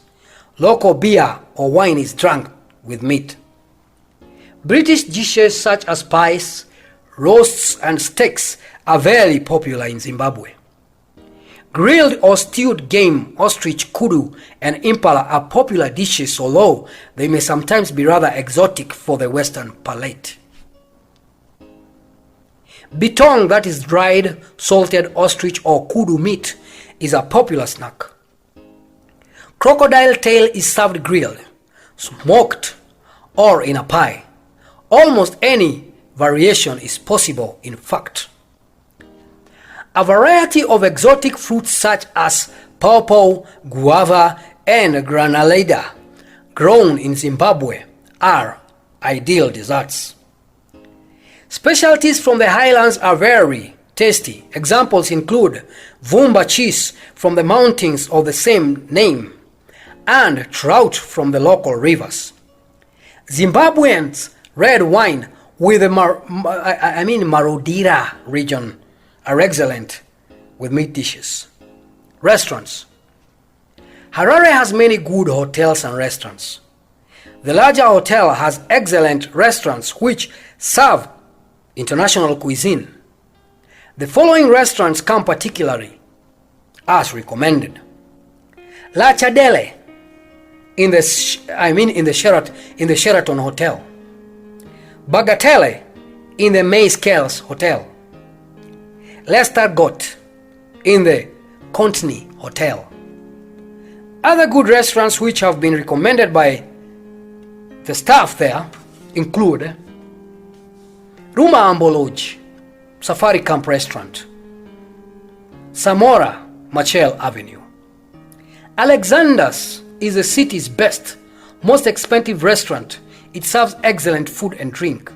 Local beer or wine is drunk with meat. British dishes such as pies, roasts, and steaks are very popular in Zimbabwe. Grilled or stewed game, ostrich, kudu, and impala are popular dishes, although they may sometimes be rather exotic for the Western palate. Bitong, that is dried, salted ostrich or kudu meat, is a popular snack. Crocodile tail is served grilled, smoked, or in a pie. Almost any variation is possible, in fact. A variety of exotic fruits such as pawpaw, guava, and granulada, grown in Zimbabwe, are ideal desserts. Specialties from the highlands are very tasty. Examples include Vumba cheese from the mountains of the same name, and trout from the local rivers. Zimbabweans red wine with the Marodira region are excellent with meat dishes. Restaurants. Harare has many good hotels and restaurants. The larger hotel has excellent restaurants which serve international cuisine. The following restaurants come particularly as recommended. La Chadele in the Sheraton Hotel. Bagatelle in the May Scales Hotel, Livestock in the Courtney Hotel. Other good restaurants which have been recommended by the staff there include Ruma Ambo Lodge, Safari Camp Restaurant, Samora Machel Avenue. Alexander's is the city's best, most expensive restaurant. It serves excellent food and drink.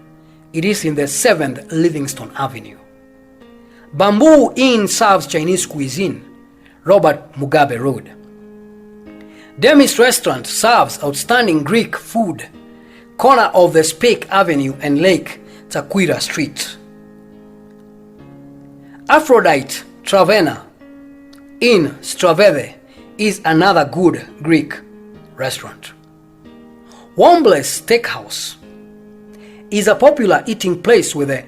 It is in the 7th Livingston Avenue. Bamboo Inn serves Chinese cuisine, Robert Mugabe Road. Demis Restaurant serves outstanding Greek food, corner of the Speke Avenue and Lake Taquira Street. Aphrodite Taverna in Stravede is another good Greek restaurant. Womble's Steakhouse is a popular eating place with the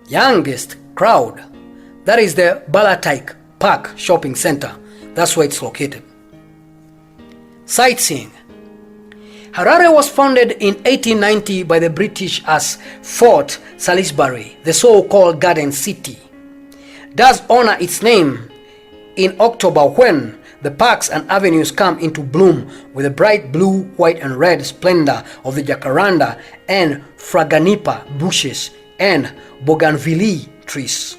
youngest crowd. That is the Balatyke Park Shopping Center. That's where it's located. Sightseeing. Harare was founded in 1890 by the British as Fort Salisbury, the so-called Garden City. Does honor its name in October when the parks and avenues come into bloom with the bright blue, white and red splendor of the jacaranda and fraganipa bushes and bougainvillea trees.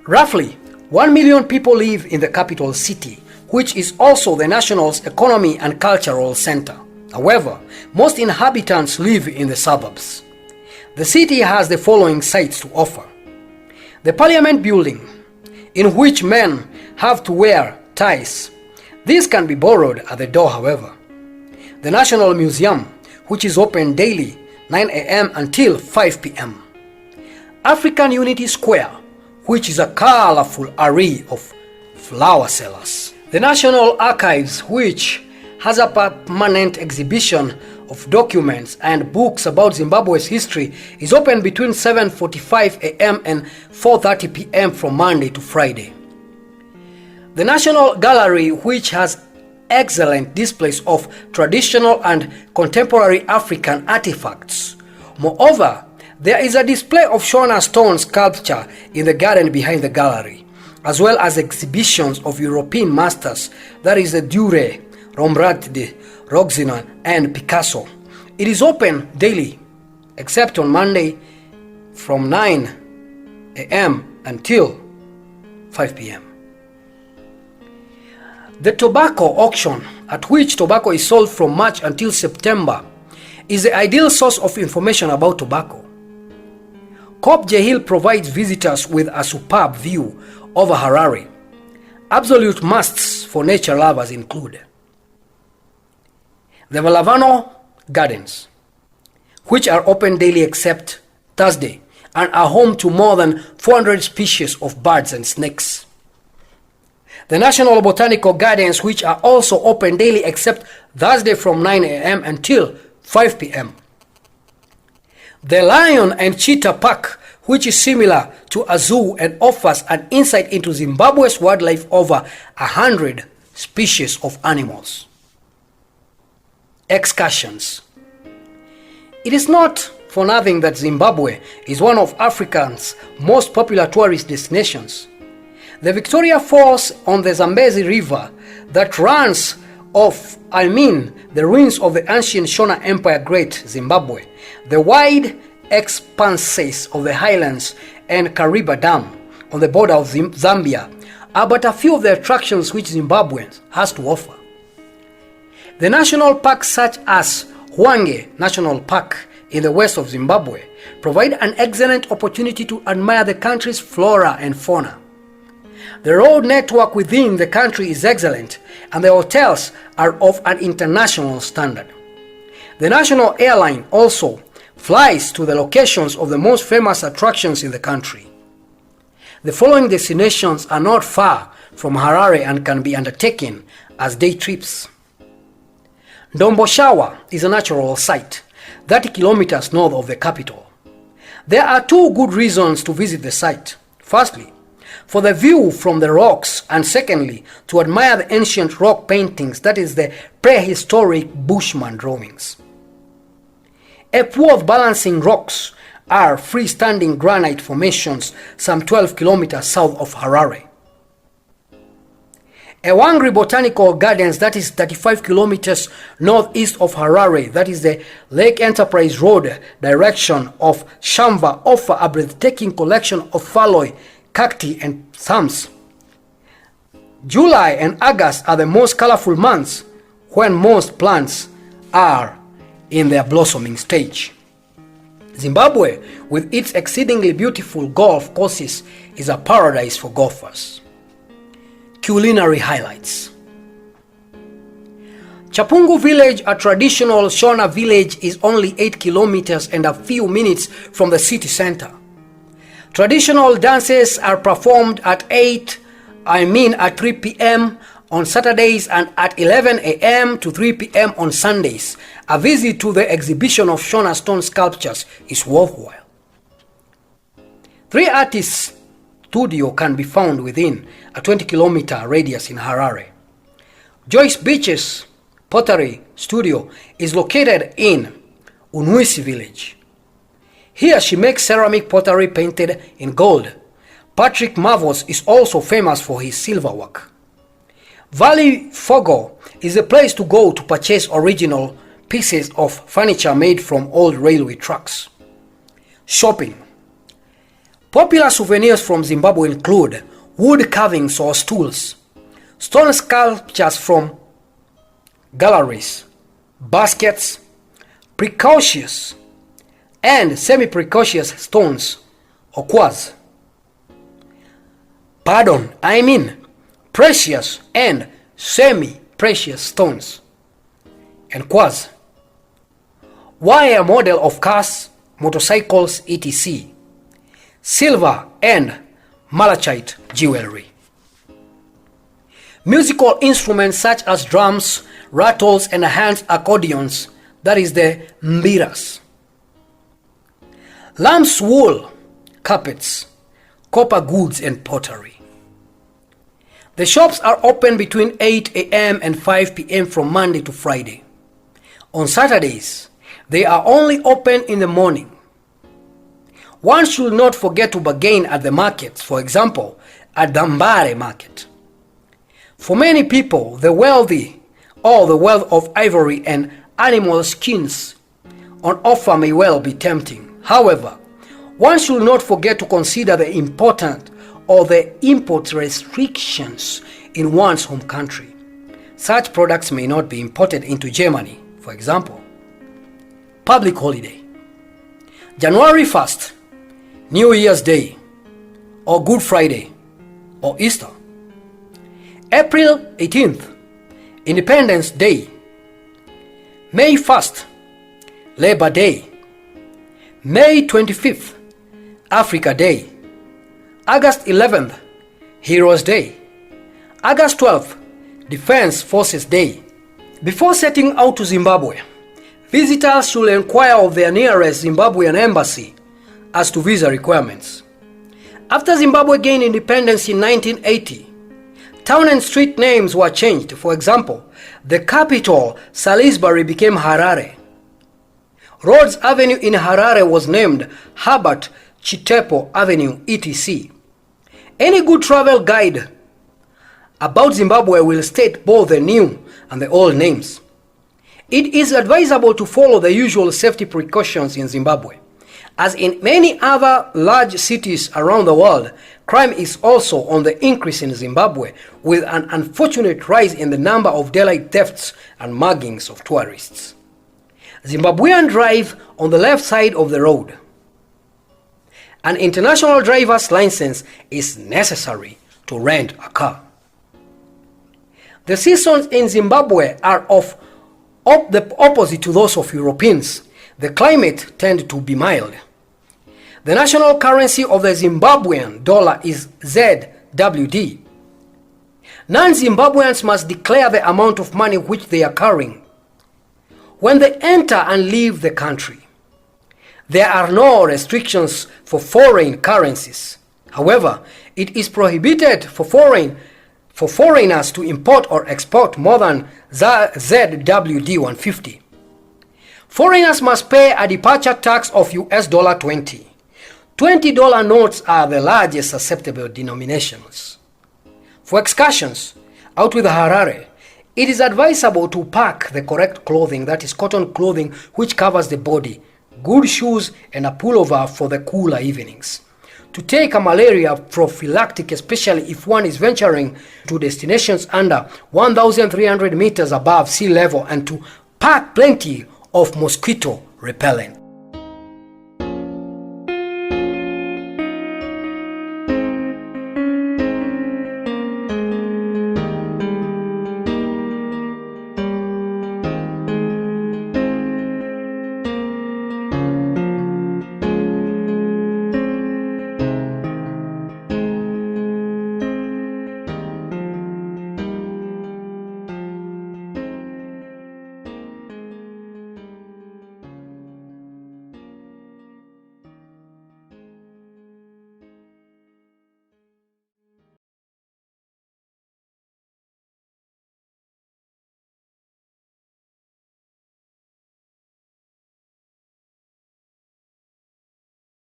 Roughly 1 million people live in the capital city, which is also the nation's economy and cultural center. However, most inhabitants live in the suburbs. The city has the following sights to offer: the Parliament Building, in which men have to wear ties. This can be borrowed at the door, however. The National Museum, which is open daily 9 a.m. until 5 p.m. African Unity Square, which is a colorful array of flower sellers. The National Archives, which has a permanent exhibition of documents and books about Zimbabwe's history, is open between 7:45 a.m. and 4:30 p.m. from Monday to Friday. The National Gallery, which has excellent displays of traditional and contemporary African artifacts. Moreover, there is a display of Shona stone sculpture in the garden behind the gallery, as well as exhibitions of European masters, that is the Durer, Rembrandt, Roxana and Picasso. It is open daily, except on Monday from 9 a.m. until 5 p.m. The tobacco auction, at which tobacco is sold from March until September, is the ideal source of information about tobacco. Kopje Hill provides visitors with a superb view over Harare. Absolute musts for nature lovers include the Valavano Gardens, which are open daily except Thursday and are home to more than 400 species of birds and snakes. The National Botanical Gardens, which are also open daily except Thursday from 9 a.m. until 5 p.m. The Lion and Cheetah Park, which is similar to a zoo and offers an insight into Zimbabwe's wildlife, over 100 species of animals. Excursions. It is not for nothing that Zimbabwe is one of Africa's most popular tourist destinations. The Victoria Falls on the Zambezi River that runs off the ruins of the ancient Shona Empire Great Zimbabwe, the wide expanses of the highlands and Kariba Dam on the border of Zambia are but a few of the attractions which Zimbabwe has to offer. The national parks such as Hwange National Park in the west of Zimbabwe provide an excellent opportunity to admire the country's flora and fauna. The road network within the country is excellent, and the hotels are of an international standard. The national airline also flies to the locations of the most famous attractions in the country. The following destinations are not far from Harare and can be undertaken as day trips. Ndomboshawa is a natural site 30 kilometers north of the capital. There are two good reasons to visit the site. Firstly, for the view from the rocks, and secondly, to admire the ancient rock paintings, that is the prehistoric Bushman drawings. A pool of balancing rocks are freestanding granite formations some 12 kilometers south of Harare. Ewangri Botanical Gardens, that is 35 kilometers northeast of Harare, that is the Lake Enterprise Road direction of Shamva, offer a breathtaking collection of phalloi, cacti and thamms. July and August are the most colorful months when most plants are in their blossoming stage. Zimbabwe, with its exceedingly beautiful golf courses, is a paradise for golfers. Culinary highlights. Chapungu village, a traditional Shona village, is only 8 kilometers and a few minutes from the city center. Traditional dances are performed at 3 p.m. on Saturdays and at 11 a.m. to 3 p.m. on Sundays. A visit to the exhibition of Shona stone sculptures is worthwhile. 3 artists' studio can be found within a 20-kilometer radius in Harare. Joyce Beach's pottery studio is located in Unwisi village. Here she makes ceramic pottery painted in gold. Patrick Marvels is also famous for his silver work. Valley Fogo is a place to go to purchase original pieces of furniture made from old railway tracks. Shopping. Popular souvenirs from Zimbabwe include wood carvings or stools, stone sculptures from galleries, baskets, precocious and semi-precocious stones or quartz. Precious and semi-precious stones and quartz. Wire model of cars, motorcycles, etc. Silver and malachite jewelry. Musical instruments such as drums, rattles and hand accordions, that is the mbiras. Lamb's wool, carpets, copper goods and pottery. The shops are open between 8 a.m. and 5 p.m. from Monday to Friday. On Saturdays, they are only open in the morning. One should not forget to bargain at the markets, for example, at the Mbare market. For many people, the wealthy or the wealth of ivory and animal skins on offer may well be tempting. However, one should not forget to consider the important or the import restrictions in one's home country. Such products may not be imported into Germany, for example. Public holiday. January 1st, New Year's Day, or Good Friday, or Easter. April 18th, Independence Day. May 1st, Labor Day. May 25th, Africa Day. August 11th, Heroes Day. August 12th, Defense Forces Day. Before setting out to Zimbabwe, visitors should inquire of their nearest Zimbabwean embassy as to visa requirements. After Zimbabwe gained independence in 1980, town and street names were changed. For example, the capital, Salisbury, became Harare. Rhodes Avenue in Harare was named Herbert Chitepo Avenue, etc. Any good travel guide about Zimbabwe will state both the new and the old names. It is advisable to follow the usual safety precautions in Zimbabwe. As in many other large cities around the world, crime is also on the increase in Zimbabwe, with an unfortunate rise in the number of daylight thefts and muggings of tourists. Zimbabwean drive on the left side of the road. An international driver's license is necessary to rent a car. The seasons in Zimbabwe are of the opposite to those of Europeans. The climate tends to be mild. The national currency of the Zimbabwean dollar is ZWD. Non-Zimbabweans must declare the amount of money which they are carrying when they enter and leave the country. There are no restrictions for foreign currencies. However, it is prohibited for foreigners to import or export more than ZWD 150. Foreigners must pay a departure tax of US dollar 20. $20 notes are the largest acceptable denominations. For excursions out with Harare, it is advisable to pack the correct clothing, that is cotton clothing which covers the body, good shoes and a pullover for the cooler evenings. To take a malaria prophylactic, especially if one is venturing to destinations under 1,300 meters above sea level, and to pack plenty of mosquito repellent.